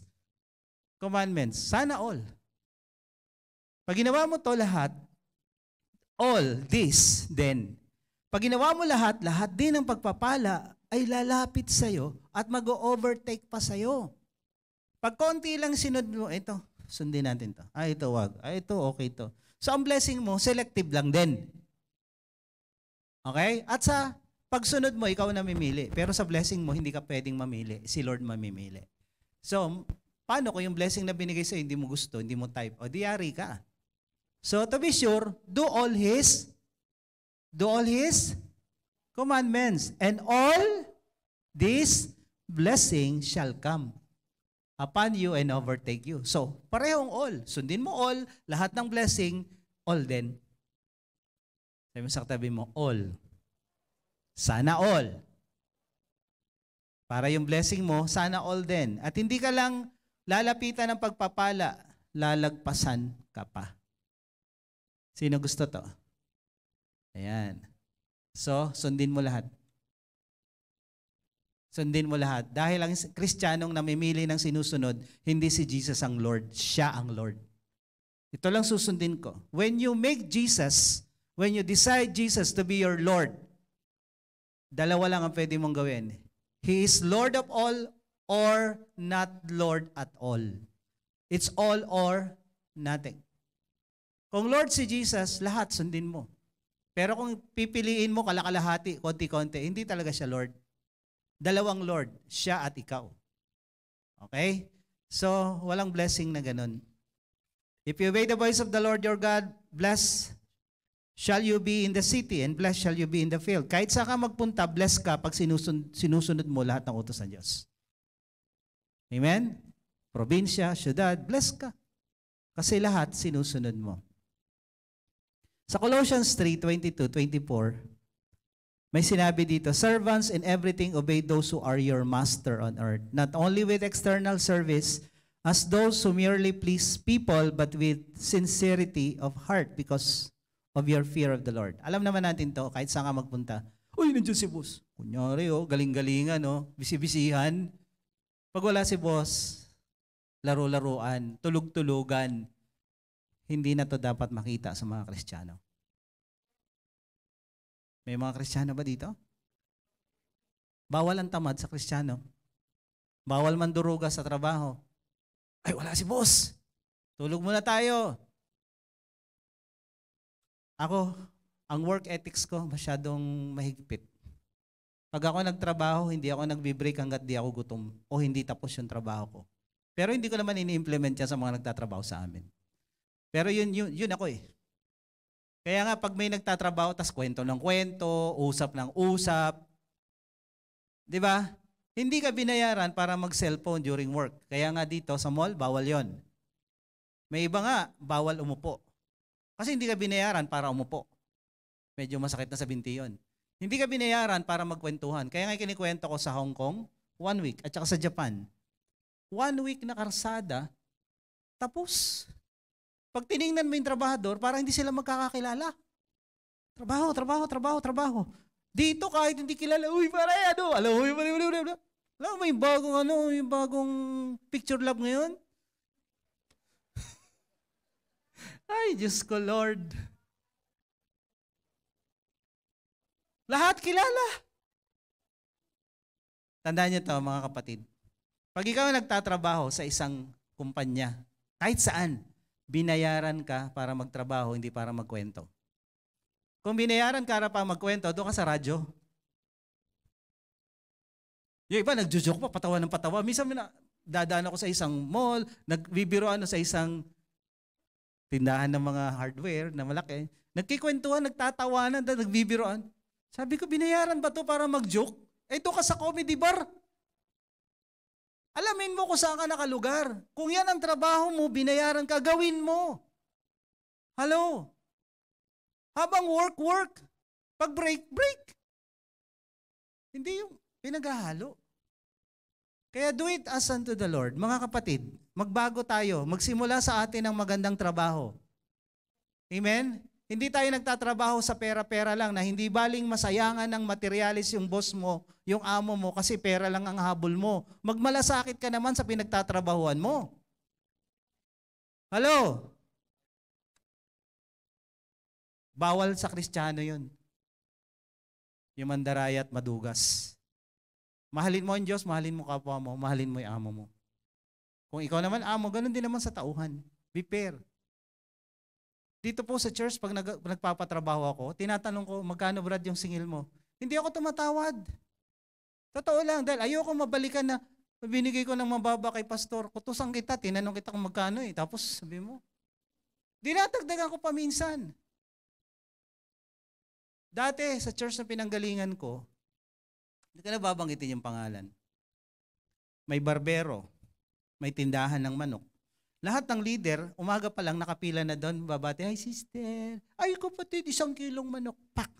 commandments. Sana all. Pag ginawa mo to lahat, all this, then. Pag ginawa mo lahat din ng pagpapala ay lalapit sa'yo at mag-overtake pa sa'yo. Pag konti lang sinod mo, ito, sundin natin to. Ito wag. Ito, okay to. So, ang blessing mo, selective lang din. Okay? At sa pagsunod mo, ikaw na mamimili. Pero sa blessing mo, hindi ka pwedeng mamili. Si Lord mamimili. So, paano kung yung blessing na binigay sa'yo, hindi mo gusto, hindi mo type, o diyari ka. So, to be sure, do all His commandments. And all this blessing shall come upon you and overtake you. So, parehong all. Sundin mo all, lahat ng blessing, all din. Sabi mo sa katabi mo, all. Sana all. Para yung blessing mo, sana all din. At hindi ka lang lalapitan ng pagpapala, lalagpasan ka pa. Sino gusto to? Ayan. So, sundin mo lahat. Sundin mo lahat. Dahil ang Kristiyanong namimili ng sinusunod, hindi si Jesus ang Lord, siya ang Lord. Ito lang susundin ko. When you decide Jesus to be your Lord, dalawa lang ang pwede mong gawin. He is Lord of all or not Lord at all. It's all or nothing. Kung Lord si Jesus, lahat sundin mo. Pero kung pipiliin mo kalakalahati, konti-konti, hindi talaga siya Lord. Dalawang Lord, siya at ikaw. Okay? So, walang blessing na ganun. If you obey the voice of the Lord your God, blessed shall you be in the city and blessed shall you be in the field. Kahit saan ka magpunta, blessed ka pag sinusunod mo lahat ng utos ng Diyos. Amen? Probinsya, syudad, blessed ka. Kasi lahat sinusunod mo. Sa Colossians 3:22-24, may sinabi dito, servants in everything obey those who are your master on earth, not only with external service as those who merely please people, but with sincerity of heart because of your fear of the Lord. Alam naman natin to, kahit saan ka magpunta, uy, nandiyan si boss. Kunyari, galing-galingan, bisi-bisihan. Pag wala si boss, laro-laruan, tulog-tulugan, hindi na to dapat makita sa mga Kristiyano. May mga Kristiyano ba dito? Bawal ang tamad sa Kristiyano. Bawal manduruga sa trabaho. Ay, wala si boss. Tulog muna tayo. Ako, ang work ethics ko masyadong mahigpit. Pag ako nagtrabaho, hindi ako nagbi-break hanggat di ako gutom o hindi tapos yung trabaho ko. Pero hindi ko naman ini-implement yan sa mga nagtatrabaho sa amin. Pero yun ako eh. Kaya nga pag may nagtatrabaho, tas kwento ng kwento, usap ng usap, di ba? Hindi ka binayaran para mag-cellphone during work. Kaya nga dito sa mall, bawal yon. May iba nga, bawal umupo. Kasi hindi ka binayaran para umupo. Medyo masakit na sa binti yun. Hindi ka binayaran para magkwentuhan. Kaya nga kinikwento ko sa Hong Kong, 1 week, at saka sa Japan. 1 week na karsada, tapos. Pag tiningnan mo yung trabahador, parang hindi sila magkakakilala. Trabaho. Dito kahit hindi kilala, uy, pare, alam mo yung bagong picture lab ngayon? Ay, Diyos ko, Lord. Lahat kilala. Tandaan niyo to, mga kapatid. Pag ikaw nagtatrabaho sa isang kumpanya, kahit saan, binayaran ka para magtrabaho, hindi para magkwento. Kung binayaran ka para magkwento, doon ka sa radyo. Yung iba, nagjo-joke pa, patawa ng patawa. Minsan dadaan ako sa isang mall, nagbibiroan sa isang tindahan ng mga hardware na malaki. Nagkikwentuhan, nagtatawanan, nagbibiroan. Sabi ko, binayaran ba to para mag-joke? Ito ka sa comedy bar. Alamin mo kung saan ka nakalugar. Kung yan ang trabaho mo, binayaran ka, gawin mo. Hello? Habang work. Pag break. Hindi yung pinaghahalo. Kaya do it as unto the Lord. Mga kapatid, magbago tayo. Magsimula sa atin ang magandang trabaho. Amen? Hindi tayo nagtatrabaho sa pera-pera lang na hindi baling masayangan ng materialis yung boss mo, yung amo mo, kasi pera lang ang habol mo. Magmalasakit ka naman sa pinagtatrabahuan mo. Hello? Bawal sa Kristiyano yun. Yung mandaraya at madugas. Mahalin mo ang Diyos, mahalin mo kapwa mo, mahalin mo yung amo mo. Kung ikaw naman amo, ganun din naman sa tauhan. Be fair. Dito po sa church, pag nagpapatrabaho ako, tinatanong ko, magkano Brad yung singil mo? Hindi ako tumatawad. Totoo lang, dahil ayoko mabalikan na binigay ko ng mababa kay pastor. Kutusan kita, tinanong kita kung magkano eh. Tapos sabi mo, dinatagdagan ko pa minsan. Dati sa church na pinanggalingan ko, hindi ka na babanggitin yung pangalan. May barbero, may tindahan ng manok. Lahat ng leader, umaga pa lang nakapila na doon, babati, ay sister, ay kapatid, 1 kilong manok, pak.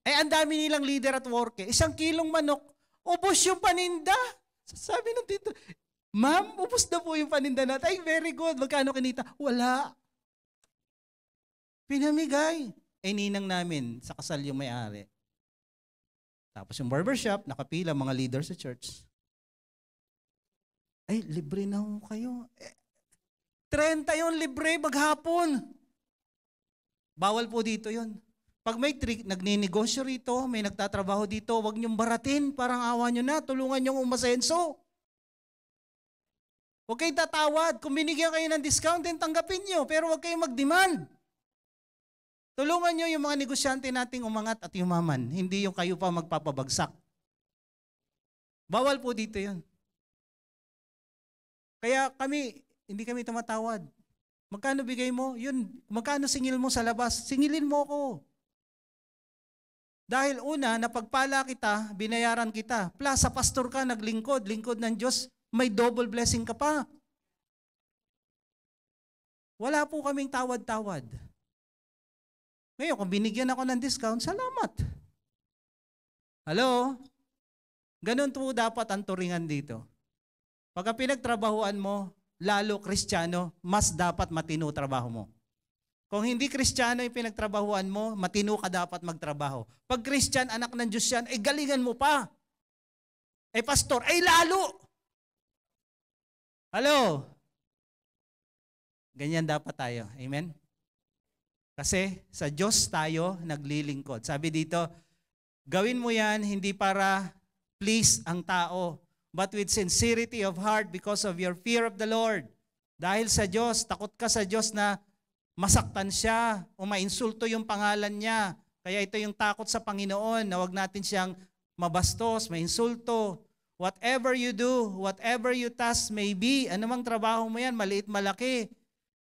Ay ang dami nilang leader at work, 1 kilong manok, ubos yung paninda. Sabi ng tito, ma'am, ubos na po yung paninda natin. Ay, very good, magkano kinita? Wala. Pinamigay. Ay ninang namin, sa kasal yung may-ari. Tapos yung barbershop, nakapila mga leader sa church. Ay, libre na ho kayo. 30 yung libre maghapon. Bawal po dito yun. Pag may nagninegosyo rito, may nagtatrabaho dito, huwag niyong baratin, parang awa niyo na, tulungan niyong umasenso. Huwag kayong tatawad. Kung binigyan kayo ng discount, then tanggapin nyo. Pero huwag kayong mag-demand. Tulungan nyo yung mga negosyante nating umangat at yumaman. Hindi yung kayo pa magpapabagsak. Bawal po dito yun. Kaya hindi kami tumatawad. Magkano bigay mo? Yun, magkano singil mo sa labas? Singilin mo ako. Dahil una, napagpala kita, binayaran kita. Plus, sa pastor ka, naglingkod, lingkod ng Diyos, may double blessing ka pa. Wala po kaming tawad-tawad. Ngayon, kung binigyan ako ng discount, salamat. Hello? Ganun po dapat ang turingan dito. Pagka pinagtrabahuan mo, lalo Kristiyano, mas dapat matino trabaho mo. Kung hindi Kristiyano yung pinagtrabahuan mo, matino ka dapat magtrabaho. Pag Christian, anak ng Diyos yan, galingan mo pa. Pastor, lalo. Hello? Ganyan dapat tayo. Amen? Kasi sa Diyos tayo naglilingkod. Sabi dito, gawin mo yan hindi para please ang tao, but with sincerity of heart because of your fear of the Lord. Dahil sa Diyos, takot ka sa Diyos na masaktan siya o mainsulto yung pangalan niya. Kaya ito yung takot sa Panginoon na wag natin siyang mabastos, mainsulto. Whatever you do, whatever you task may be, anumang trabaho mo yan, maliit, malaki.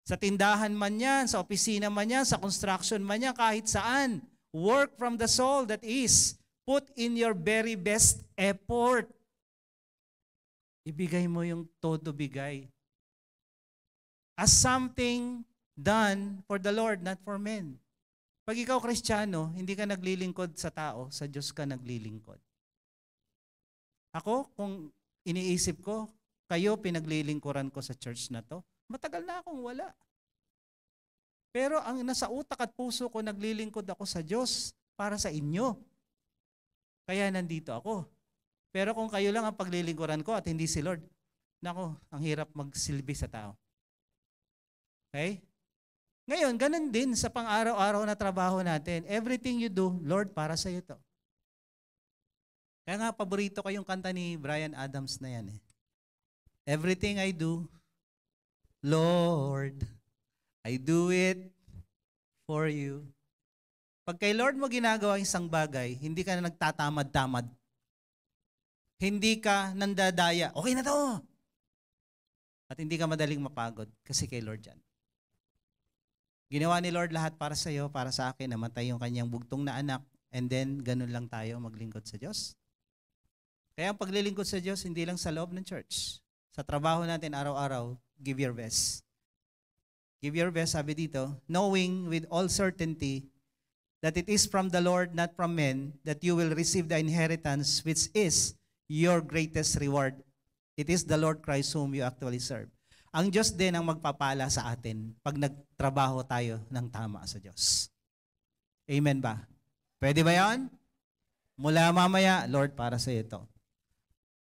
Sa tindahan man yan, sa opisina man yan, sa construction man yan, kahit saan. Work from the soul, that is, put in your very best effort. Ibigay mo yung todo bigay. As something done for the Lord, not for men. Pag ikaw Kristiyano, hindi ka naglilingkod sa tao, sa Diyos ka naglilingkod. Ako, kung iniisip ko, kayo pinaglilingkuran ko sa church na to, matagal na akong wala. Pero ang nasa utak at puso ko, naglilingkod ako sa Diyos para sa inyo. Kaya nandito ako. Pero kung kayo lang ang paglilingkuran ko at hindi si Lord, nako, ang hirap magsilbi sa tao. Okay? Ngayon, ganun din sa pang-araw-araw na trabaho natin. Everything you do, Lord, para sa iyo to. Kaya nga, paborito ko yung kanta ni Bryan Adams na yan. Everything I do, Lord, I do it for you. Pag kay Lord mo ginagawa isang bagay, hindi ka na nagtatamad-tamad. Hindi ka nandadaya. Okay na to. At hindi ka madaling mapagod kasi kay Lord yan. Ginawa ni Lord lahat para sa iyo, para sa akin, namatay yung kanyang bugtong na anak, and then ganun lang tayo maglingkod sa Diyos. Kaya ang paglilingkod sa Diyos, hindi lang sa loob ng church. Sa trabaho natin araw-araw, give your best. Give your best, sabi dito, knowing with all certainty that it is from the Lord, not from men, that you will receive the inheritance which is your greatest reward. It is the Lord Christ whom you actually serve. Ang Diyos din ang magpapala sa atin pag nagtrabaho tayo ng tama sa Diyos. Amen ba? Pwede ba yan? Mula mamaya, Lord, para sa ito.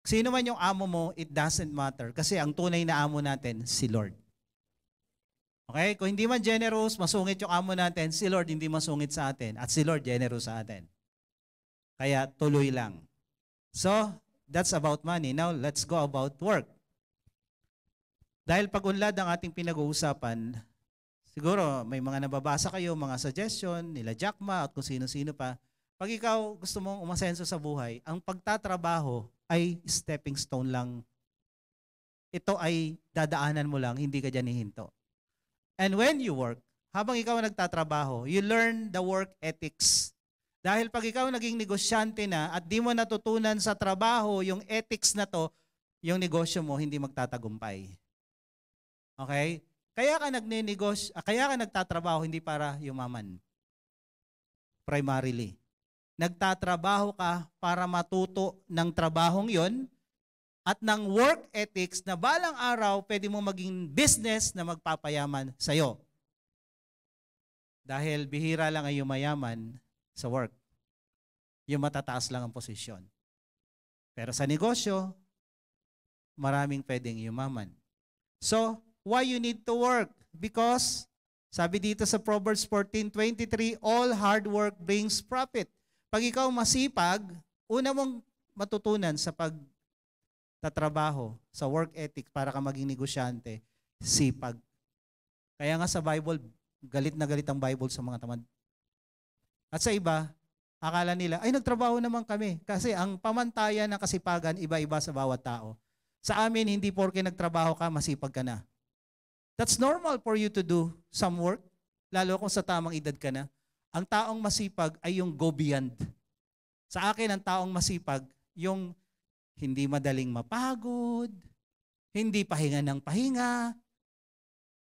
Sino man yung amo mo, it doesn't matter. Kasi ang tunay na amo natin, si Lord. Okay? Kung hindi man generous, masungit yung amo natin, si Lord hindi masungit sa atin. At si Lord generous sa atin. Kaya tuloy lang. So, that's about money. Now, let's go about work. Dahil pag-unlad ang ating pinag-uusapan, siguro may mga nababasa kayo, mga suggestion, nila Jack Ma at kung sino-sino pa. Pag ikaw gusto mong umasenso sa buhay, ang pagtatrabaho ay stepping stone lang. Ito ay dadaanan mo lang, hindi ka dyan hihinto. And when you work, habang ikaw nagtatrabaho, you learn the work ethics. Dahil pag ikaw naging negosyante na at di mo natutunan sa trabaho yung ethics na to, yung negosyo mo hindi magtatagumpay. Okay? Kaya ka nagtatrabaho hindi para yumaman. Primarily. Nagtatrabaho ka para matuto ng trabahong yon at ng work ethics na balang araw pwede mo maging business na magpapayaman sa'yo. Dahil bihira lang ay yumayaman sa work. Yung matataas lang ang posisyon. Pero sa negosyo, maraming pwedeng yumaman. So, why you need to work? Because, sabi dito sa Proverbs 14:23, all hard work brings profit. Pag ikaw masipag, una mong matutunan sa tatrabaho, sa work ethic para ka maging negosyante, sipag. Kaya nga sa Bible, galit na galit ang Bible sa mga tamad. At sa iba, akala nila, ay nagtrabaho naman kami. Kasi ang pamantayan ng kasipagan, iba-iba sa bawat tao. Sa amin, hindi porke nagtrabaho ka, masipag ka na. That's normal for you to do some work, lalo kung sa tamang edad ka na. Ang taong masipag ay yung go beyond. Sa akin, ang taong masipag, yung hindi madaling mapagod, hindi pahinga ng pahinga.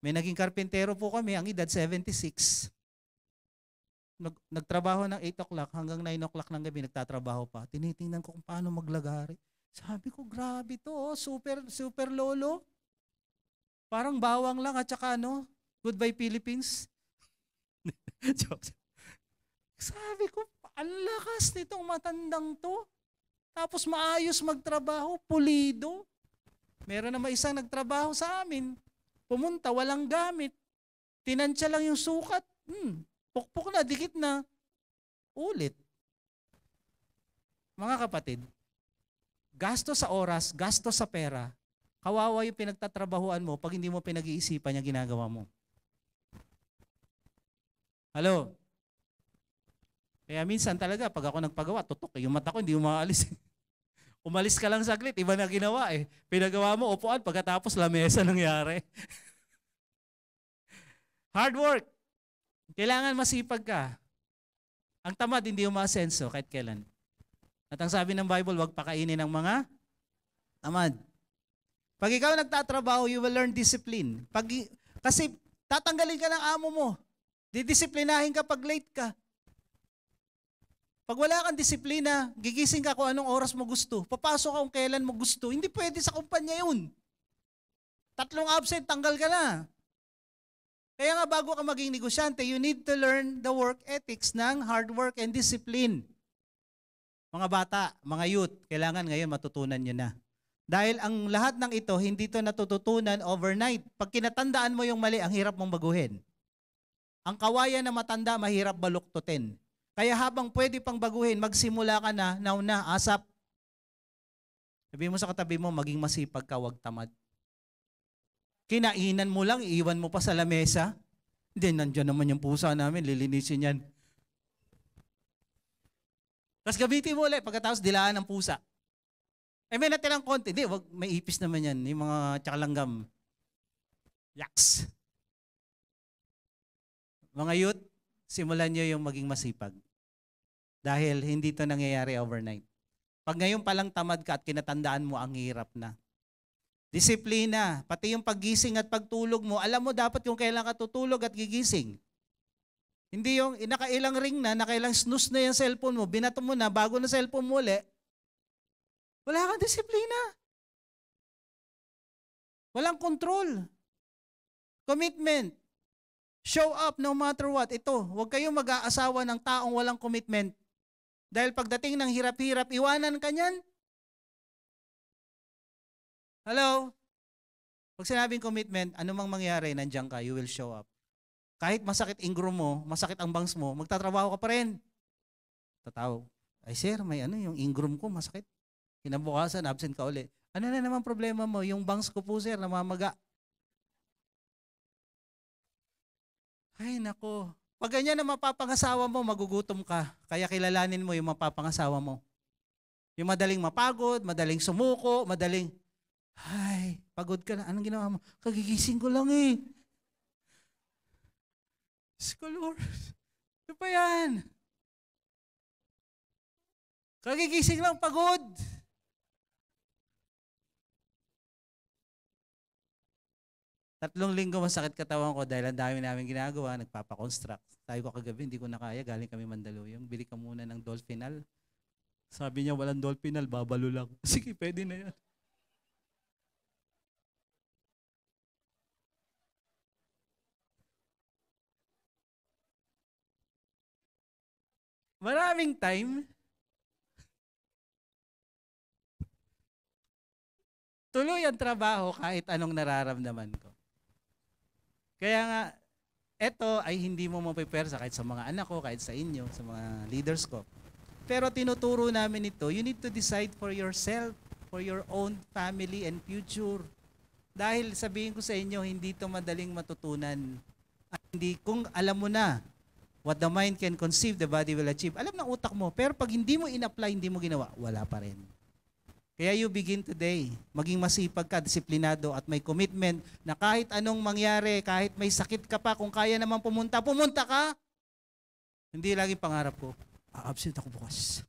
May naging karpintero po kami, ang edad 76. Nagtrabaho ng 8 o'clock hanggang 9 o'clock ng gabi, nagtatrabaho pa. Tinitingnan ko kung paano maglagari. Sabi ko, grabe to, oh, super lolo. Parang bawang lang at saka Goodbye Philippines. Joke. Sabi ko, ang lakas nitong matandang to. Tapos maayos magtrabaho, pulido. Meron naman isang nagtrabaho sa amin. Pumunta, walang gamit. Tinansya lang yung sukat. Pukpok na, dikit na. Ulit. Mga kapatid, gasto sa oras, gasto sa pera, kawawa yung pinagtatrabahuan mo pag hindi mo pinag-iisipan yung ginagawa mo. Hello? Kaya minsan talaga, pag ako nagpagawa, tutok yung mata ko, hindi mo maalis. Umalis ka lang saglit, iba na ginawa eh. Pinagawa mo, upuan, pagkatapos lamesa nangyari. Hard work. Kailangan masipag ka. Ang tamad, hindi umaasenso kahit kailan. At ang sabi ng Bible, huwag pakainin ng mga tamad. Pag ikaw nagtatrabaho, you will learn discipline. Kasi tatanggalin ka ng amo mo. Didisiplinahin ka pag late ka. Pag wala kang disiplina, gigising ka kung anong oras mo gusto. Papasok ka kung kailan mo gusto. Hindi pwede sa kumpanya yun. 3 absent, tanggal ka na. Kaya nga bago ka maging negosyante, you need to learn the work ethics ng hard work and discipline. Mga bata, mga youth, kailangan ngayon matutunan nyo na. Dahil ang lahat ng ito, hindi ito natututunan overnight. Pag kinatandaan mo yung mali, ang hirap mong baguhin. Ang kawayan na matanda, mahirap baluktutin. Kaya habang pwede pang baguhin, magsimula ka na, now na, asap. Sabihin mo sa katabi mo, maging masipag ka, wag tamad. Kinainan mo lang, iiwan mo pa sa lamesa. Hindi, nandiyan naman yung pusa namin, lilinisin yan. Tapos gamitin mo ulit, pagkatapos dilaan ng pusa. May natirang konti. Hindi, wag, may ipis naman yan, yung mga tsakalanggam. Yaks. Mga youth, simulan nyo yung maging masipag. Dahil hindi ito nangyayari overnight. Pag ngayon palang tamad ka at kinatandaan mo, ang hirap na. Disiplina, pati yung paggising at pagtulog mo, alam mo dapat yung kailan ka tutulog at gigising. Hindi yung nakailang ring na, nakailang snooze na yung cellphone mo, binato mo na, bago na cellphone mo uli, wala kang disiplina. Walang control. Commitment. Show up no matter what. Ito, huwag kayong mag-aasawa ng taong walang commitment. Dahil pagdating ng hirap-hirap, iwanan ka niyan. Hello? Pag sinabing commitment, anumang mangyari, nandiyan ka, you will show up. Kahit masakit ingro mo, masakit ang bangs mo, magtatrabaho ka pa rin. Tataw, ay sir, may yung ingrom ko, masakit. Kinabukasan, absent ka ulit. Ano na naman problema mo? Yung bangs ko po sir, namamaga. Ay, nako. Pag ganyan na mapapangasawa mo, magugutom ka. Kaya kilalanin mo yung mapapangasawa mo. Yung madaling mapagod, madaling sumuko, madaling, ay, pagod ka na. Anong ginawa mo? Kagigising ko lang eh. Diyos ko, Lord. Ano pa yan? Kagigising lang, pagod. Tatlong linggo masakit katawan ko dahil ang dami namin ginagawa, nagpapakonstruct. Sabi ko kagabi, hindi ko na kaya, galing kami Mandaluyong. Bili ka muna ng Dolphinal. Sabi niya, walang Dolphinal, babalo lang. Sige, pwede na yan. Maraming time. Tuloy ang trabaho kahit anong nararamdaman ko. Kaya nga, eto ay hindi mo mapipersa kahit sa mga anak ko, kahit sa inyo, sa mga leaders ko. Pero tinuturo namin ito, you need to decide for yourself. for your own family and future. Dahil sabihin ko sa inyo, hindi ito madaling matutunan. At hindi, kung alam mo na, what the mind can conceive, the body will achieve. Alam ng utak mo, pero pag hindi mo in-apply, hindi mo ginawa, wala pa rin. Kaya you begin today, maging masipag ka, disiplinado, at may commitment na kahit anong mangyari, kahit may sakit ka pa, kung kaya naman pumunta, pumunta ka. Hindi lagi pangarap ko, absent ako bukas.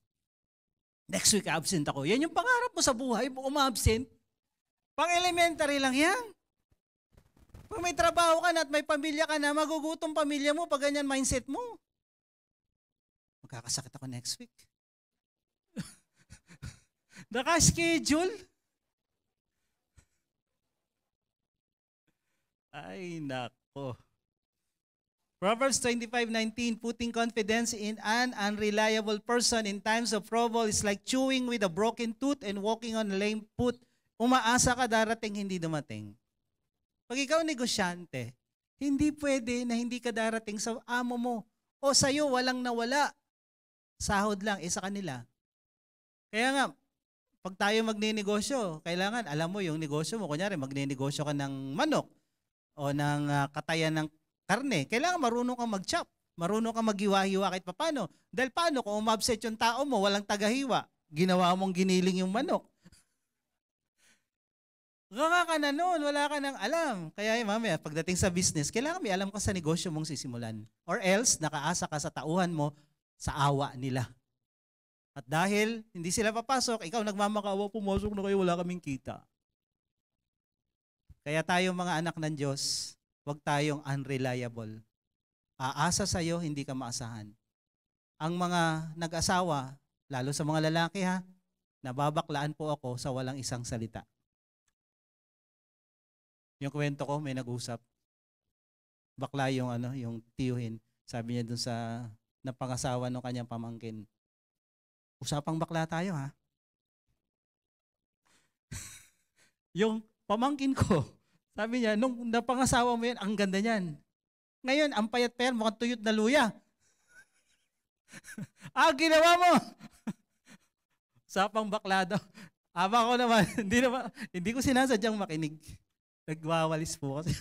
Next week, absent ako. Yan yung pangarap mo sa buhay, absent. Pang-elementary lang yan. Pag may trabaho ka na at may pamilya ka na, magugutom pamilya mo pag ganyan mindset mo. Magkakasakit ako next week. Naka-schedule. Ay, nako. Proverbs 25:19, putting confidence in an unreliable person in times of trouble is like chewing with a broken tooth and walking on a lame foot. Umaasa ka darating, hindi dumating. Pag ikaw negosyante, hindi pwede na hindi ka darating sa amo mo. O sa'yo, walang nawala. Sahod lang, sa kanila. Kaya nga, pag tayo magninegosyo, kailangan, alam mo yung negosyo mo, kunyari magninegosyo ka ng manok o ng katayan ng karne, kailangan marunong kang mag-chop, marunong kang maghiwa-hiwa kahit papano. Dahil paano kung umabset yung tao mo, walang tagahiwa, ginawa mong giniling yung manok. Ganga ka na noon, wala ka nang alam. Kaya mamaya, pagdating sa business, kailangan may alam ka sa negosyo mong sisimulan. Or else, nakaasa ka sa tauhan mo sa awa nila. At dahil hindi sila papasok, ikaw nagmamakawa, pumasok na kayo, wala kaming kita. Kaya tayo mga anak ng Diyos, huwag tayong unreliable. Aasa sa'yo, hindi ka maasahan. Ang mga nag-asawa, lalo sa mga lalaki ha, nababaklaan po ako sa walang isang salita. Yung kwento ko, may nag-usap. Bakla yung yung tiyuhin. Sabi niya dun sa napangasawa ng kanyang pamangkin. Usapang bakla tayo ha. Yung pamangkin ko, sabi niya, nung napangasawa mo yan, ang ganda niyan. Ngayon, ang payat-payat, mukhang tuyot na luya. Ginawa mo. Usapang bakla daw. Aba ko naman, hindi ko sinasadyang makinig. Nagwawalis po kasi.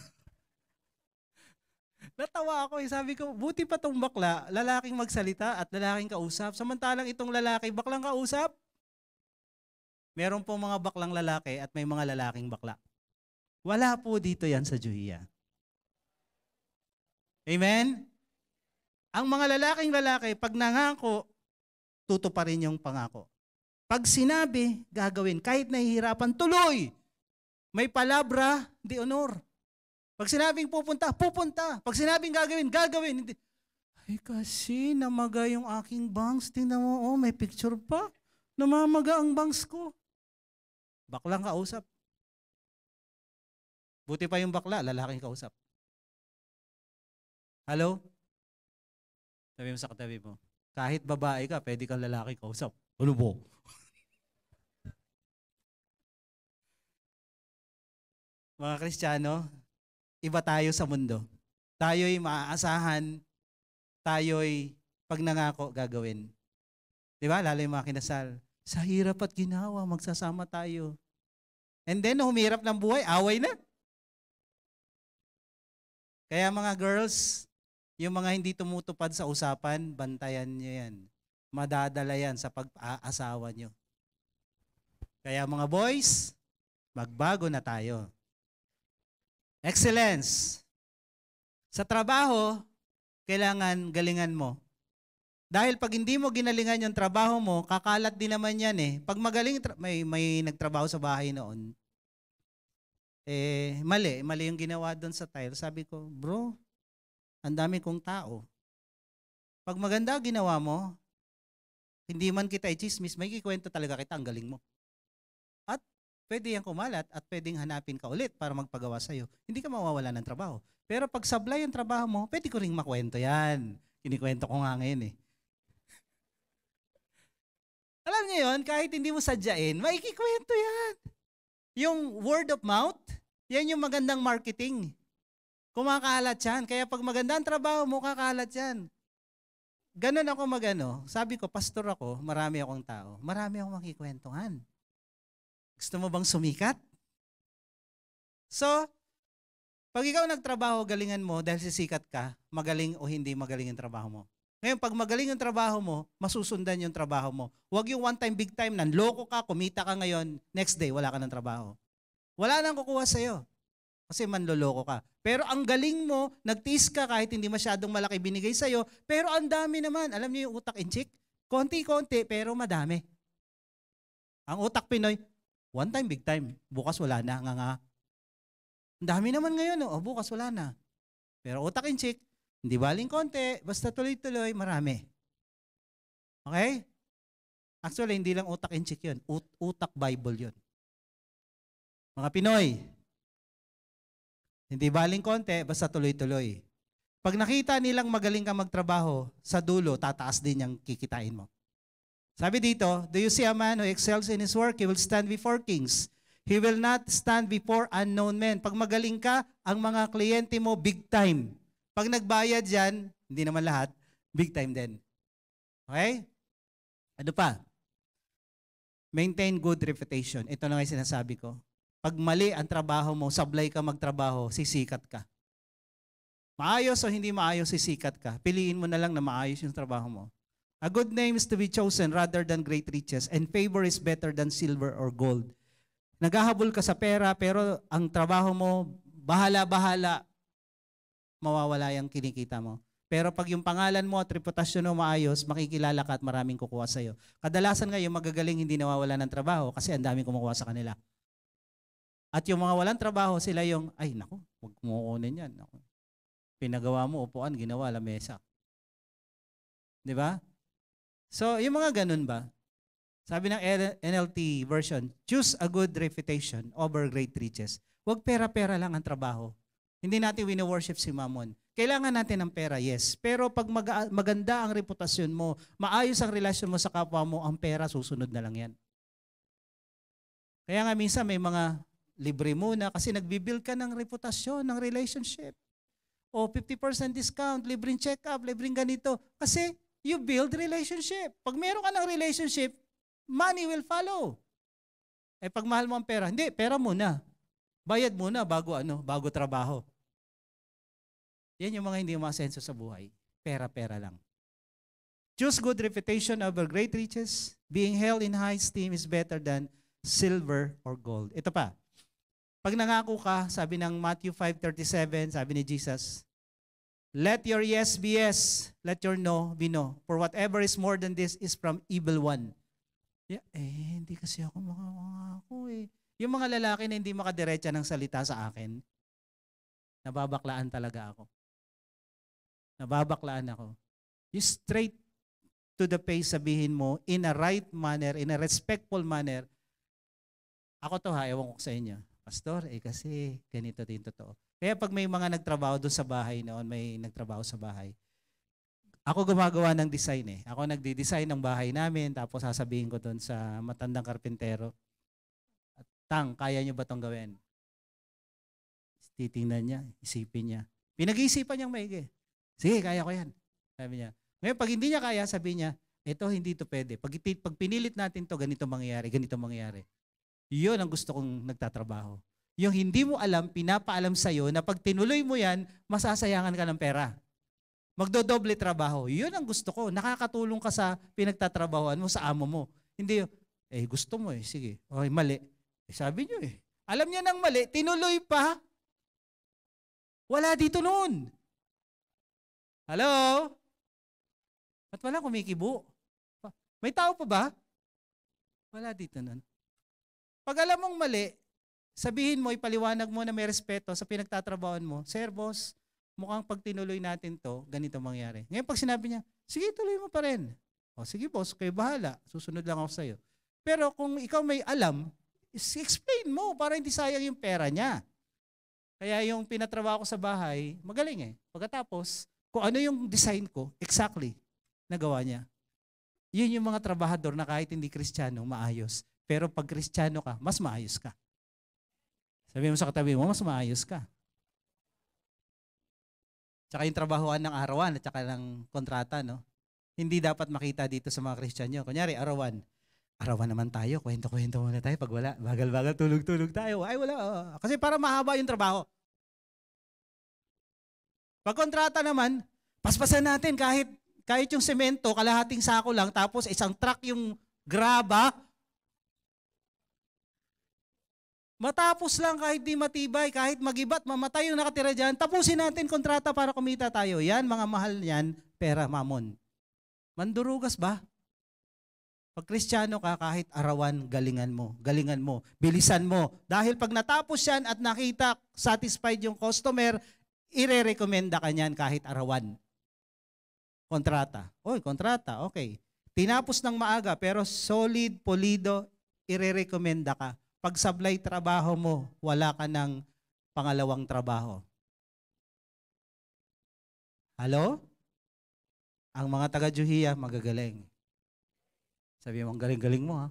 Natawa ako sabi ko, buti pa tong bakla, lalaking magsalita at lalaking kausap. Samantalang itong lalaki, baklang kausap. Meron po mga baklang lalaki at may mga lalaking bakla. Wala po dito yan sa Juhia. Amen? Ang mga lalaking lalaki, pag nangako, tutuparin yung pangako. Pag sinabi, gagawin. Kahit nahihirapan, tuloy. May palabra, di honor. Pag sinabing pupunta, pupunta. Pag sinabing gagawin, gagawin. Hindi. Ay kasi namaga yung aking bangs. Tingnan mo, may picture pa. Namamaga ang bangs ko. Baklang kausap. Buti pa yung bakla, lalaking kausap. Hello? Sabi mo sa katabi mo, kahit babae ka, pwede kang lalaki kausap. Ano po? Mga Kristiyano, iba tayo sa mundo. Tayo'y maaasahan, tayo'y pag nangako, gagawin. Di ba? Lalo yung mga kinasal. Sa hirap at ginawa, magsasama tayo. And then, humirap ng buhay, away na. Kaya mga girls, yung mga hindi tumutupad sa usapan, bantayan nyo yan. Madadala yan sa pag-aasawa nyo. Kaya mga boys, magbago na tayo. Excellence. Sa trabaho, kailangan galingan mo. Dahil pag hindi mo ginalingan yung trabaho mo, kakalat din naman yan eh. Pag magaling, may nagtrabaho sa bahay noon, mali yung ginawa doon sa tile. Sabi ko, bro, ang dami kong tao. Pag maganda ginawa mo, hindi man kita i-chismis, may kikwento talaga kita, ang galing mo. At pwede yan kumalat at pwedeng hanapin ka ulit para magpagawa sa'yo. Hindi ka mawawala ng trabaho. Pero pag sablay yung trabaho mo, pwede ko ring makwento yan. Kinikwento ko nga ngayon eh. Alam niyo yun, kahit hindi mo sadyain, maikikwento yan. Yung word of mouth, yan yung magandang marketing. Kumakalat yan. Kaya pag maganda ang trabaho mo, kakalat yan. Ganun ako magano. Sabi ko, pastor ako, marami akong tao. Marami akong makikwentuhan. Gusto mo bang sumikat? So, pag ikaw nagtrabaho, galingan mo dahil sisikat ka, magaling o hindi magaling yung trabaho mo. Ngayon, pag magaling yung trabaho mo, masusundan yung trabaho mo. Huwag yung one time, big time, nanloko ka, kumita ka ngayon, next day, wala ka ng trabaho. Wala nang kukuha sa'yo. Kasi manloloko ka. Pero ang galing mo, nagtiis ka kahit hindi masyadong malaki binigay sa'yo, pero ang dami naman. Alam niyo yung utak and chick? Konti-konti, pero madami. Ang utak Pinoy, one time, big time. Bukas wala na, nga. Ang dami naman ngayon, bukas wala na. Pero utak and chick, hindi baling konti, basta tuloy-tuloy, marami. Okay? Actually, hindi lang utak and chick yun. Utak Bible yun. Mga Pinoy, hindi baling konti, basta tuloy-tuloy. Pag nakita nilang magaling ka magtrabaho, sa dulo, tataas din yung kikitain mo. Sabi dito, do you see a man who excels in his work? He will stand before kings. He will not stand before unknown men. Pag magaling ka, ang mga kliyente mo, big time. Pag nagbayad yan, hindi naman lahat, big time din. Okay? Ano pa? Maintain good reputation. Ito na nga yung sinasabi ko. Pag mali ang trabaho mo, sablay ka magtrabaho, sisikat ka. Maayos o hindi maayos, sisikat ka. Piliin mo na lang na maayos yung trabaho mo. A good name is to be chosen rather than great riches, and favor is better than silver or gold. Naghahabol ka sa pera, pero ang trabaho mo, bahala-bahala, mawawala yung kinikita mo. Pero pag yung pangalan mo at reputasyon mo maayos, makikilala ka at maraming kukuha sa'yo. Kadalasan nga yung magagaling hindi nawawala ng trabaho kasi ang daming kumukuha sa kanila. At yung mga walang trabaho, sila yung, ay naku, huwag kumukunin yan. Naku. Pinagawa mo, upuan, ginawa, lamesa. Di ba? So, yung mga ganun ba? Sabi ng NLT version, choose a good reputation over great riches. Huwag pera-pera lang ang trabaho. Hindi natin wino-worship si Mammon. Kailangan natin ng pera, yes. Pero pag maganda ang reputasyon mo, maayos ang relasyon mo sa kapwa mo, ang pera susunod na lang yan. Kaya nga minsan may mga libre muna kasi nagbibuild ka ng reputasyon, ng relationship. O 50% discount, libreng check-up, libreng ganito. Kasi you build relationship. Pag meron ka ng relationship, money will follow. Eh pag mahal mo ang pera, hindi, pera muna. Bayad muna bago trabaho. Yan yung mga hindi masenso sa buhay. Pera-pera lang. Choose good reputation over great riches. Being held in high esteem is better than silver or gold. Ito pa. Pag nangako ka, sabi ng Matthew 5:37, sabi ni Jesus, let your yes be yes, let your no be no. For whatever is more than this is from evil one. Yeah, hindi kasi ako makakako eh. Yung mga lalaki na hindi makadiretsa ng salita sa akin, nababaklaan talaga ako. Nababaklaan ako. You straight to the face sabihin mo in a right manner, in a respectful manner. Ako to ha, ewan ko sa inyo. Pastor, kasi ganito din totoo. Kaya pag may mga nagtrabaho doon sa bahay noon, may nagtrabaho sa bahay, ako gumagawa ng design eh. Ako nagdi-design ng bahay namin, tapos sasabihin ko doon sa matandang karpintero, Tang, kaya niyo ba itong gawin? Titingnan niya, isipin niya. Pinag-iisipan niyang maigi. Sige, kaya ko yan. Sabi niya. Ngayon, pag hindi niya kaya, sabi niya, ito hindi to pwede. Pag pinilit natin to, ganito mangyayari, ganito mangyayari. Yun ang gusto kong nagtatrabaho. Yung hindi mo alam, pinapaalam sa'yo na pag tinuloy mo yan, masasayangan ka ng pera. Magdodoble trabaho. Yun ang gusto ko. Nakakatulong ka sa pinagtatrabahoan mo, sa amo mo. Hindi, gusto mo sige. Okay, mali. Sabi niyo Alam niya ng mali, tinuloy pa. Wala dito noon. Hello? Ba't wala kumikibo? May tao pa ba? Wala dito noon. Pag alam mong mali, sabihin mo, ipaliwanag mo na may respeto sa pinagtatrabahoan mo. Sir, boss, mukhang pag tinuloy natin to, ganito mangyari. Ngayon pag sinabi niya, sige, tuloy mo pa rin. O sige boss, kayo bahala. Susunod lang ako sa'yo. Pero kung ikaw may alam, explain mo para hindi sayang yung pera niya. Kaya yung pinatrabaho ko sa bahay, magaling Pagkatapos, kung ano yung design ko, exactly, nagawa niya. Yun yung mga trabahador na kahit hindi Kristiyano, maayos. Pero pag Kristiyano ka, mas maayos ka. Sabi mo sa katabi mo, mas maayos ka. Tsaka yung trabahoan ng arawan at tsaka ng kontrata, no? Hindi dapat makita dito sa mga Kristiyano. Kunyari, arawan. Arawan naman tayo, kwento-kwento muna tayo. Pag wala, bagal-bagal, tulog-tulog tayo. Ay, wala. Kasi para mahaba yung trabaho. Pag kontrata naman, paspasan natin kahit yung semento, kalahating sako lang, tapos isang truck yung graba. Matapos lang kahit di matibay, kahit magibat, mamatay yung nakatira dyan, tapusin natin kontrata para kumita tayo. Yan, mga mahal yan, pera, mamon. Mandurugas ba? Pag Kristiyano ka, kahit arawan, galingan mo, bilisan mo. Dahil pag natapos yan at nakita, satisfied yung customer, ire-recommenda ka niyan kahit arawan. Kontrata. Oy, kontrata, okay. Tinapos ng maaga, pero solid, polido, ire-recommenda ka. Pag sablay trabaho mo, wala ka ng pangalawang trabaho. Halo? Ang mga taga-Juhiya, magagaling. Sabi mo, ang galing-galing mo, ha?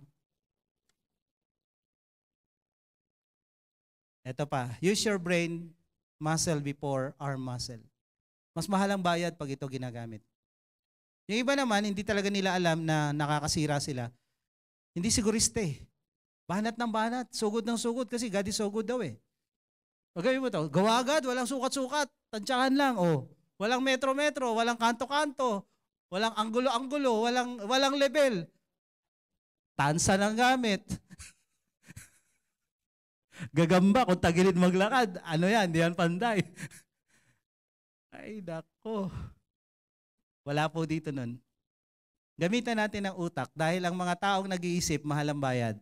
Ito pa, use your brain muscle before arm muscle. Mas mahal ang bayad pag ito ginagamit. Yung iba naman, hindi talaga nila alam na nakakasira sila. Hindi siguriste. Banat ng banat, sugod ng sugod kasi God is so good daw eh. Pagawin mo to, gawa agad, walang sukat-sukat, tansyahan lang. Oh. Walang metro-metro, walang kanto-kanto, walang anggulo-anggulo, walang level. Tansa ng gamit. Gagamba kung tagilid maglakad. Ano yan? Di yan panday. Ay, dako. Wala po dito nun. Gamitan natin ang utak dahil ang mga taong nag-iisip, mahal ang bayad.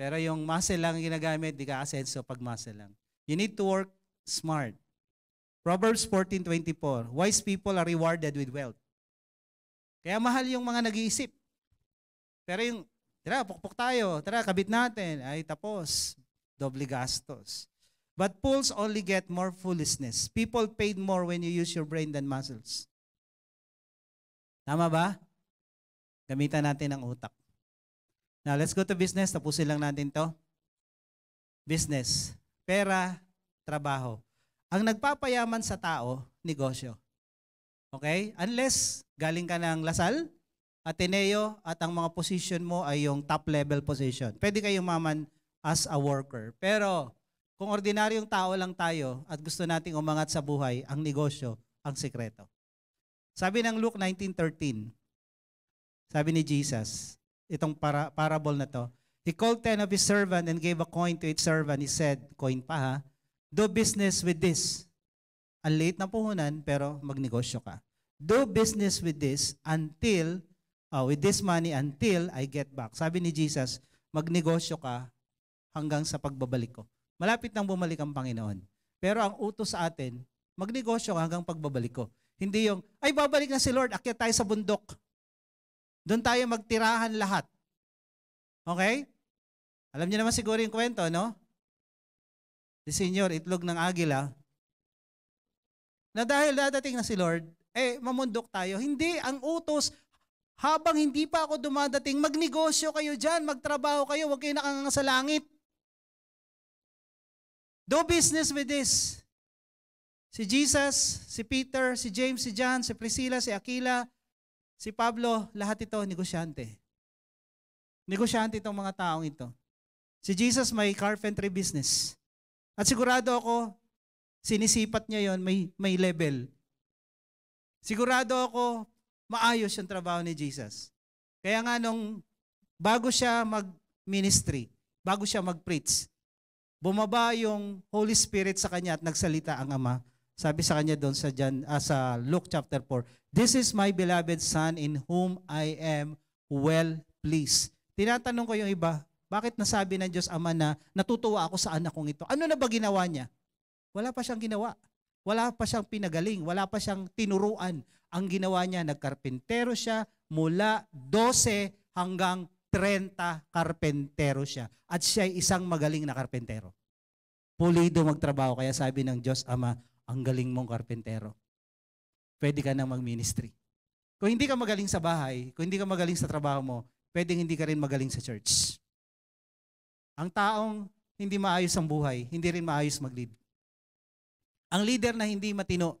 Pero yung muscle lang ginagamit, di ka asenso pag muscle lang. You need to work smart. Proverbs 14:24, wise people are rewarded with wealth. Kaya mahal yung mga nag-iisip. Pero yung, tara, pukpuk tayo, tara, kabit natin, ay tapos, doble gastos. But fools only get more foolishness. People paid more when you use your brain than muscles. Tama ba? Gamitan natin ang utak. Now, let's go to business. Tapusin lang natin to. Business. Pera, trabaho. Ang nagpapayaman sa tao, negosyo. Okay? Unless galing ka ng Lasal, Ateneo, at ang mga position mo ay yung top level position. Pwede kayong maman as a worker. Pero kung ordinaryong tao lang tayo at gusto nating umangat sa buhay, ang negosyo, ang sekreto. Sabi ng Luke 19:13, sabi ni Jesus, itong parable na to, he called 10 of his servants and gave a coin to each servant. He said, coin pa ha, do business with this. Ang liit na puhunan, pero magnegosyo ka. Do business with this with this money until I get back. Sabi ni Jesus, magnegosyo ka hanggang sa pagbabalik ko. Malapit nang bumalik ang Panginoon. Pero ang utos sa atin, magnegosyo ka hanggang pagbabalik ko. Hindi yung, ay babalik na si Lord, akyat tayo sa bundok. Doon tayo magtirahan lahat. Okay? Alam niyo naman siguro yung kwento, no? Si Senyor, itlog ng agila, na dahil dadating na si Lord, mamundok tayo. Hindi, ang utos, habang hindi pa ako dumadating, magnegosyo kayo dyan, magtrabaho kayo, huwag kayo nakanganga sa langit. Do business with this. Si Jesus, si Peter, si James, si John, si Priscilla, si Aquila, si Pablo, lahat ito, negosyante. Negosyante itong mga taong ito. Si Jesus may carpentry business. At sigurado ako, sinisipat niya yon, may level. Sigurado ako, maayos yung trabaho ni Jesus. Kaya nga bago siya mag-ministry, bago siya mag-preach, bumaba yung Holy Spirit sa kanya at nagsalita ang Ama. Sabi sa kanya doon sa Luke chapter 4, this is my beloved Son in whom I am well pleased. Tinatanong ko yung iba, bakit nasabi ng Diyos Ama na natutuwa ako sa anak kong ito? Ano na ba ginawa niya? Wala pa siyang ginawa. Wala pa siyang pinagaling. Wala pa siyang tinuruan. Ang ginawa niya, nagkarpentero siya mula 12 hanggang 30 karpentero siya. At siya ay isang magaling na karpentero. Pulido magtrabaho. Kaya sabi ng Diyos Ama, ang galing mong karpentero. Pwede ka nang mag-ministry. Kung hindi ka magaling sa bahay, kung hindi ka magaling sa trabaho mo, pwedeng hindi ka rin magaling sa church. Ang taong hindi maayos ang buhay, hindi rin maayos mag-lead. Ang leader na hindi matino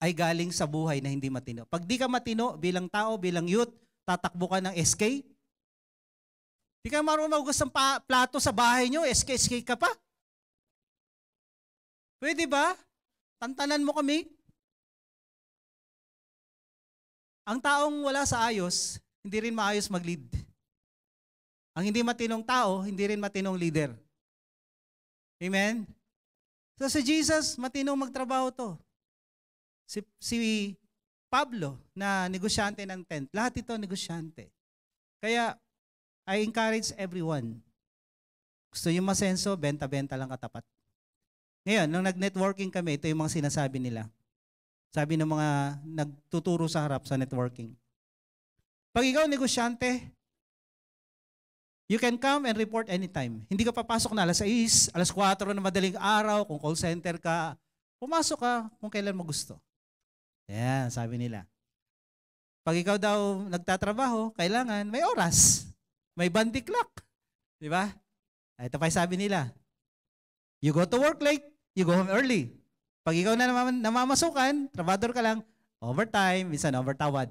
ay galing sa buhay na hindi matino. Pag di ka matino bilang tao, bilang youth, Tatakbo ka ng SK? Di ka marunong magugas ng plato sa bahay nyo, SK ka pa? Pwede ba? Tantanan mo kami? Ang taong wala sa ayos, hindi rin maayos mag-lead. Ang hindi matinong tao, hindi rin matinong leader. Amen? So si Jesus, matinong magtrabaho to. Si Pablo, na negosyante ng tent, lahat ito negosyante. Kaya, I encourage everyone. Gusto nyo masenso, benta-benta lang katapat. Ngayon, nung nag-networking kami, ito yung mga sinasabi nila. Sabi ng mga nagtuturo sa harap sa networking. Pag ikaw negosyante, you can come and report anytime. Hindi ka papasok na alas 6, alas 4 na madaling araw, kung call center ka, pumasok ka kung kailan mo gusto. Yan, sabi nila. Pag ikaw daw nagtatrabaho, kailangan may oras. May bandi clock. Di ba? Ito pa yung sabi nila. You go to work late, you go home early. Pag ikaw na namamasukan, trabador ka lang, overtime, minsan overtawad.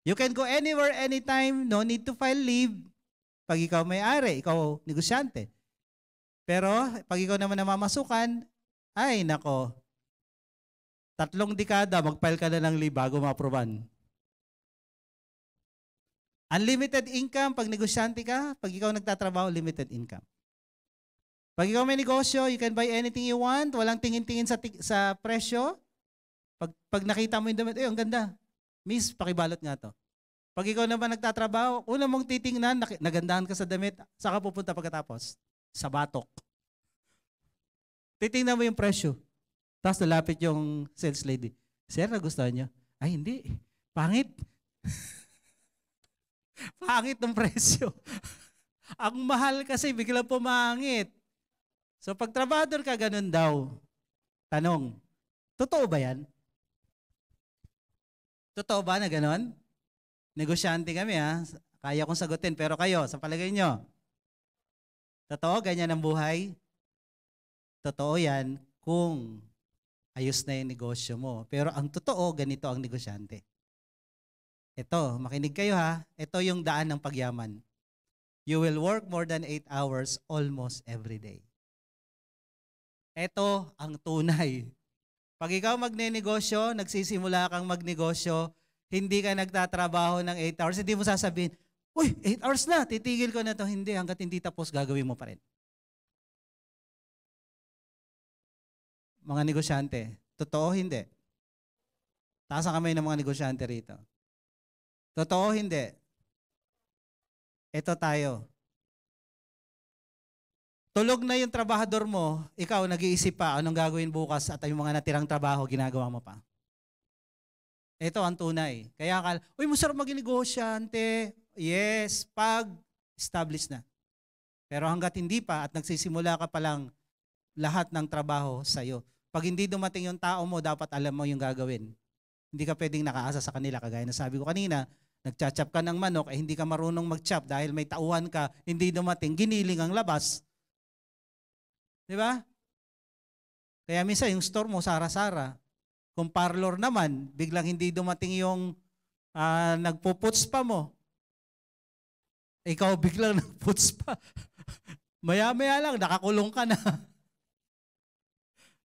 You can go anywhere, anytime, no need to file leave. Pag ikaw may-ari, ikaw negosyante. Pero pag ikaw naman namamasukan, ay nako, 3 dekada, mag-file ka na ng leave bago ma-aproban. Unlimited income, pag negosyante ka, pag ikaw nagtatrabaho, limited income. Pag ikaw may negosyo, you can buy anything you want, walang tingin-tingin sa presyo. Pag nakita mo yung damit, ang ganda. Miss, pakibalot nga to. Pag ikaw naman nagtatrabaho, una mong titingnan, nagandahan ka sa damit, saka pupunta pagkatapos? Sa batok. Titingnan mo yung presyo. Tapos nalapit yung sales lady. Sir, nagustuhan niyo? Ay, hindi. Pangit. Pangit ng presyo. Ang mahal kasi, biglang pumangit. So pag trabador ka, ganun daw. Tanong, totoo ba yan? Totoo ba na ganun? Negosyante kami ha. Kaya kong sagutin. Pero kayo, sa palagay nyo, totoo, ganyan ang buhay? Totoo yan kung ayos na yung negosyo mo. Pero ang totoo, ganito ang negosyante. Ito, makinig kayo ha. Ito yung daan ng pagyaman. You will work more than 8 hours almost every day. Ito ang tunay. Pag ikaw magnenegosyo, nagsisimula kang magnegosyo, hindi ka nagtatrabaho ng 8 hours, hindi mo sasabihin, uy, 8 hours na, titigil ko na to. Hindi, hanggat hindi tapos, gagawin mo pa rin. Mga negosyante, totoo hindi? Taas ang kamay ng mga negosyante rito. Totoo hindi? Ito tayo. Tulog na yung trabahador mo, ikaw nag-iisip pa anong gagawin bukas at yung mga natirang trabaho, ginagawa mo pa. Ito ang tunay. Kaya uy, masarap maging negosyante. Yes, pag established na. Pero hanggat hindi pa at nagsisimula ka pa lang lahat ng trabaho sa'yo. Pag hindi dumating yung tao mo, dapat alam mo yung gagawin. Hindi ka pwedeng nakaasa sa kanila. Kagaya na sabi ko kanina, nagchachap ka ng manok, hindi ka marunong magchap dahil may tauhan ka, hindi dumating, giniling ang labas. Di ba? Kaya minsan yung store mo, sara-sara. Kung parlor naman, biglang hindi dumating yung nagpuputs pa mo. Ikaw biglang nagputs pa. Maya-maya lang, nakakulong ka na.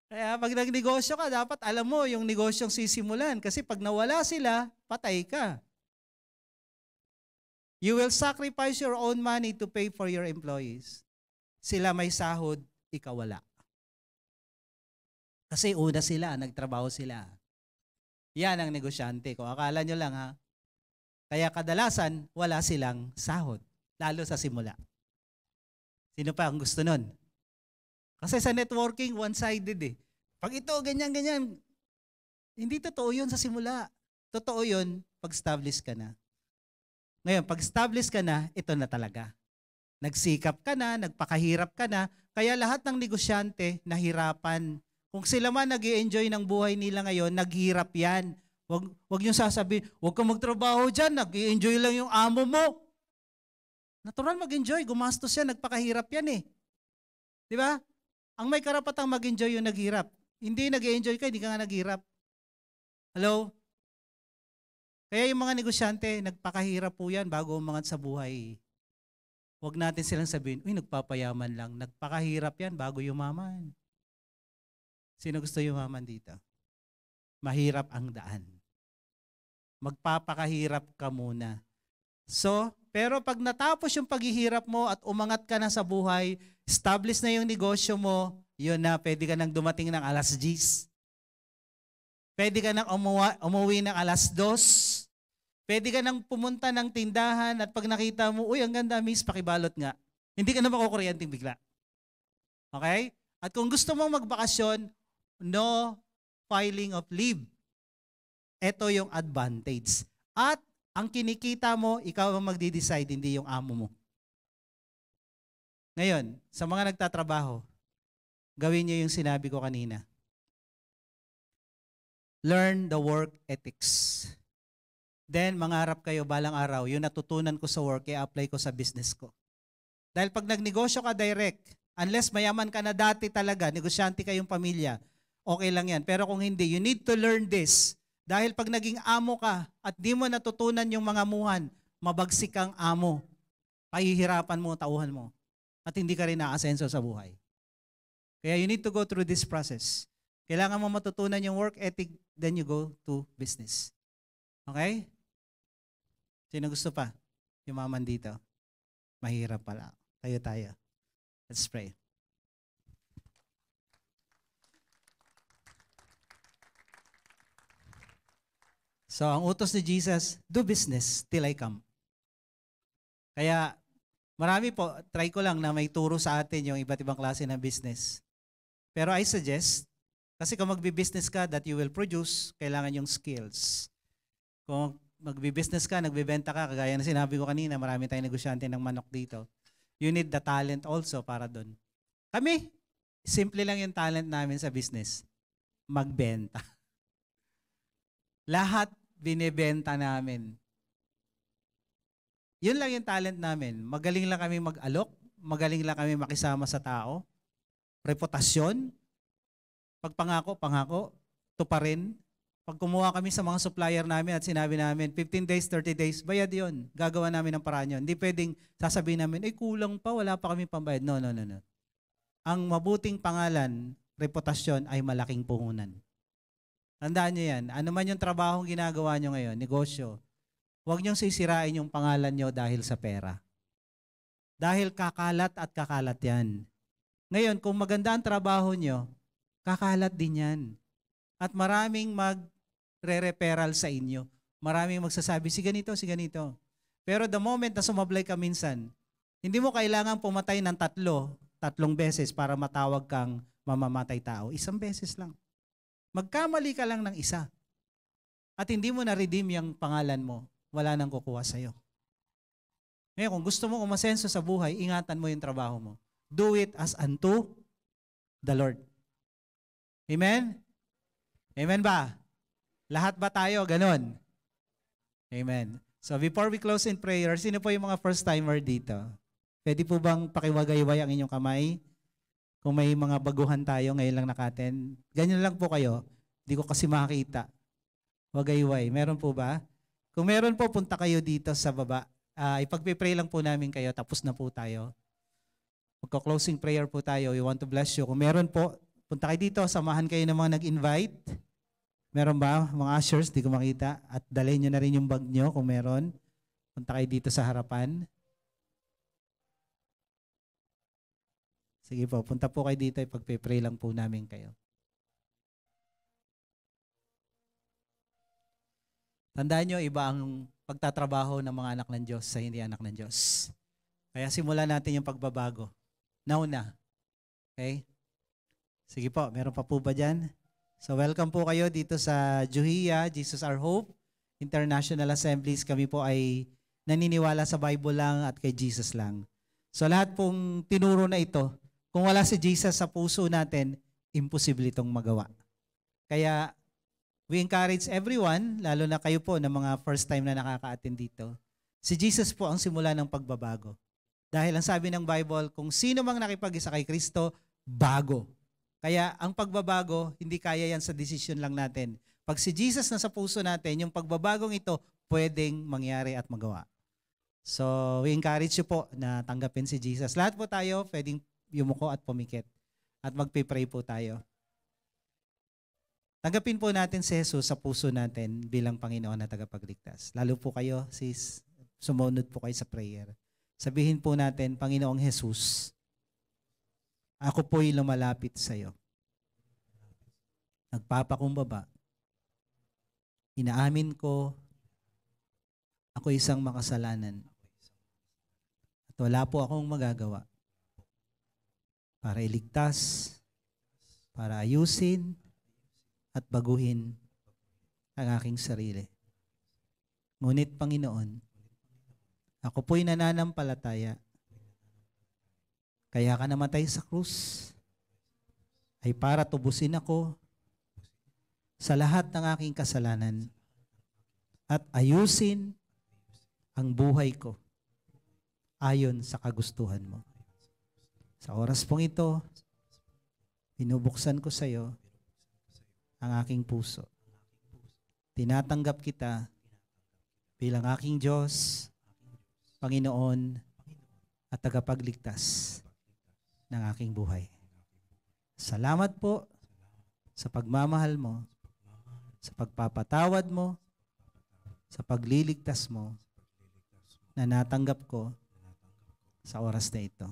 Kaya pag nagnegosyo ka, dapat alam mo yung negosyong sisimulan. Kasi pag nawala sila, patay ka. You will sacrifice your own money to pay for your employees. Sila may sahod, ikaw wala. Kasi una sila, nagtrabaho sila. Yan ang negosyante. Kung akala nyo lang ha. Kaya kadalasan, wala silang sahod. Lalo sa simula. Sino pa ang gusto nun? Kasi sa networking, one-sided eh. Pag ito, ganyan-ganyan. Hindi totoo yun sa simula. Totoo yun pag established ka na. Ngayon, pag established ka na, ito na talaga. Nagsikap ka na, nagpakahirap ka na, kaya lahat ng negosyante nahirapan. Kung sila man nag-i-enjoy ng buhay nila ngayon, naghirap yan. Wag yung sasabihin, wag kang magtrabaho dyan, nag-i-enjoy lang yung amo mo. Natural mag-enjoy, gumastos yan, nagpakahirap yan eh. Di ba? Ang may karapatang mag-enjoy yung naghirap. Hindi nag-i-enjoy ka, hindi ka nga naghirap. Hello? Kaya yung mga negosyante, nagpakahirap po yan bago umangat sa buhay. Huwag natin silang sabihin, uy, nagpapayaman lang. Nagpakahirap yan bago yumaman. Sino gusto yumaman dito? Mahirap ang daan. Magpapakahirap ka muna. So, pero pag natapos yung paghihirap mo at umangat ka na sa buhay, establish na yung negosyo mo, yun na, pwede ka nang dumating ng alas 10. Pwede ka nang umuwi ng alas 2. Pwede ka nang pumunta ng tindahan at pag nakita mo, uy, ang ganda, miss, pakibalot nga. Hindi ka na makukuryenting bigla. Okay? At kung gusto mong magbakasyon, no filing of leave. Ito yung advantage. At ang kinikita mo, ikaw ang magdi-decide, hindi yung amo mo. Ngayon, sa mga nagtatrabaho, gawin niyo yung sinabi ko kanina. Learn the work ethics. Then, mangarap kayo balang araw, yung natutunan ko sa work, i-apply ko sa business ko. Dahil pag nagnegosyo ka direct, unless mayaman ka na dati talaga, negosyante kayong pamilya, okay lang yan. Pero kung hindi, you need to learn this. Dahil pag naging amo ka at di mo natutunan yung mga muhan, mabagsik kang amo, pahihirapan mo, tauhan mo, at hindi ka rin naasenso sa buhay. Kaya you need to go through this process. Kailangan mo matutunan yung work ethic, then you go to business. Okay? Sino gusto pa? Yumaman dito. Mahirap pala. Tayo. Let's pray. So, ang utos ni Jesus, do business till I come. Kaya, marami po, try ko lang na may turo sa atin yung iba't ibang klase ng business. Pero I suggest, kasi kung magbi-business ka that you will produce, kailangan yung skills. Kung magbi-business ka, nagbibenta ka, kagaya na sinabi ko kanina, marami tayong negosyante ng manok dito. You need the talent also para doon. Kami, simple lang yung talent namin sa business. Magbenta. Lahat binibenta namin. Yun lang yung talent namin. Magaling lang kami mag-alok, magaling lang kami makisama sa tao, reputasyon, pangako, tuparin. Pag kumuha kami sa mga supplier namin at sinabi namin, 15 days, 30 days, bayad yun. Gagawa namin ng paraan yun. Hindi pwedeng sasabihin namin, kulang pa, wala pa kami pambayad. No. Ang mabuting pangalan, reputasyon ay malaking puhunan. Tandaan nyo yan. Ano man yung trabaho ginagawa nyo ngayon, negosyo, huwag nyong sisirain yung pangalan nyo dahil sa pera. Dahil kakalat at kakalat yan. Ngayon, kung maganda ang trabaho nyo, kakalat din yan. At maraming magre-referral sa inyo. Maraming magsasabi, si ganito. Pero the moment na sumablay ka minsan, hindi mo kailangan pumatay ng tatlong beses para matawag kang mamamatay tao. Isang beses lang. Magkamali ka lang ng isa. At hindi mo na-redeem yung pangalan mo, wala nang kukuha sa'yo. Ngayon, kung gusto mo umasenso sa buhay, ingatan mo yung trabaho mo. Do it as unto the Lord. Amen? Amen ba? Lahat ba tayo? Ganon. Amen. So before we close in prayer, sino po yung mga first-timer dito? Pwede po bang pakiwagayway ang inyong kamay? Kung may mga baguhan tayo, ngayon lang nakaten. Ganyan lang po kayo. Hindi ko kasi makakita. Wagayway. Meron po ba? Kung meron po, punta kayo dito sa baba. Ipagpipray lang po namin kayo. Tapos na po tayo. Magka-closing prayer po tayo. We want to bless you. Kung meron po, punta kayo dito. Samahan kayo ng mga nag-invite. Meron ba? Mga ushers, di ko makita. At dalhin nyo na rin yung bag nyo kung meron. Punta kayo dito sa harapan. Sige po, punta po kayo dito. Ipagpipray lang po namin kayo. Tandaan nyo, iba ang pagtatrabaho ng mga anak ng Diyos sa hindi anak ng Diyos. Kaya simulan natin yung pagbabago. Now na. Okay? Sige po, meron pa po ba dyan? So welcome po kayo dito sa Juhia, Jesus Our Hope, International Assemblies. Kami po ay naniniwala sa Bible lang at kay Jesus lang. So lahat pong tinuro na ito, kung wala si Jesus sa puso natin, imposible itong magawa. Kaya we encourage everyone, lalo na kayo po na mga first time na nakaka-attend dito, si Jesus po ang simula ng pagbabago. Dahil ang sabi ng Bible, kung sino mang nakipag-isa kay Kristo, bago. Kaya ang pagbabago, hindi kaya yan sa desisyon lang natin. Pag si Jesus na sa puso natin, yung pagbabagong ito, pwedeng mangyari at magawa. So, we encourage you po na tanggapin si Jesus. Lahat po tayo pwedeng yumuko at pumikit. At magpipray po tayo. Tanggapin po natin si Jesus sa puso natin bilang Panginoon na tagapagligtas. Lalo po kayo, sis, sumunod po kayo sa prayer. Sabihin po natin, Panginoong Jesus, ako po'y lumalapit sa iyo. Nagpapakumbaba. Inaamin ko, ako isang makasalanan. At wala po akong magagawa para iligtas, para ayusin, at baguhin ang aking sarili. Ngunit Panginoon, ako po'y nananampalataya. Kaya ka namatay sa krus ay para tubusin ako sa lahat ng aking kasalanan at ayusin ang buhay ko ayon sa kagustuhan mo. Sa oras pong ito, binubuksan ko sa iyo ang aking puso. Tinatanggap kita bilang aking Diyos, Panginoon, at tagapagligtas ng aking buhay. Salamat po sa pagmamahal mo, sa pagpapatawad mo, sa pagliligtas mo na natanggap ko sa oras na ito.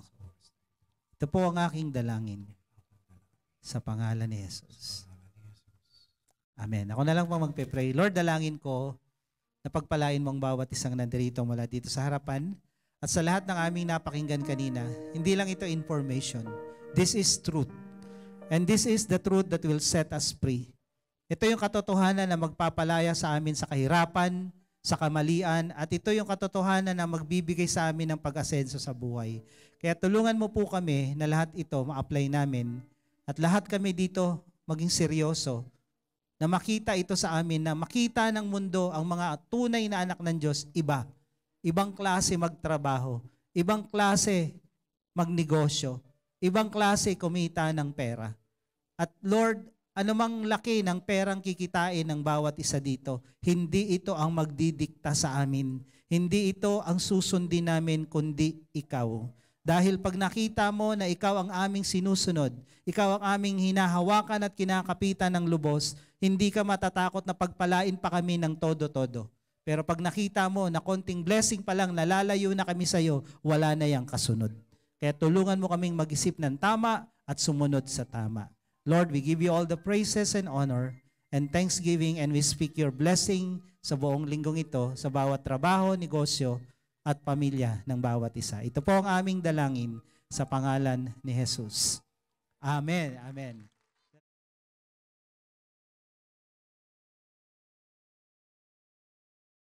Ito po ang aking dalangin sa pangalan ni Jesus. Amen. Ako na lang po magpe-pray. Lord, dalangin ko na pagpalain mong bawat isang nandirito mula dito sa harapan at sa lahat ng aming napakinggan kanina. Hindi lang ito information. This is truth. And this is the truth that will set us free. Ito yung katotohanan na magpapalaya sa amin sa kahirapan, sa kamalian, at ito yung katotohanan na magbibigay sa amin ng pag-asenso sa buhay. Kaya tulungan mo po kami na lahat ito ma-apply namin at lahat kami dito maging seryoso na makita ito sa amin, na makita ng mundo ang mga tunay na anak ng Diyos, iba. Ibang klase magtrabaho, ibang klase magnegosyo, ibang klase kumita ng pera. At Lord, anumang laki ng perang kikitain ng bawat isa dito, hindi ito ang magdidikta sa amin. Hindi ito ang susundin namin, kundi ikaw. Dahil pag nakita mo na ikaw ang aming sinusunod, ikaw ang aming hinahawakan at kinakapitan ng lubos, hindi ka matatakot na pagpalain pa kami ng todo-todo. Pero pag nakita mo na konting blessing pa lang, nalalayo na kami sa iyo, wala na yang kasunod. Kaya tulungan mo kaming mag-isip ng tama at sumunod sa tama. Lord, we give you all the praises and honor and thanksgiving, and we speak your blessing sa buong linggong ito, sa bawat trabaho, negosyo, at pamilya ng bawat isa. Ito po ang aming dalangin sa pangalan ni Jesus. Amen. Amen.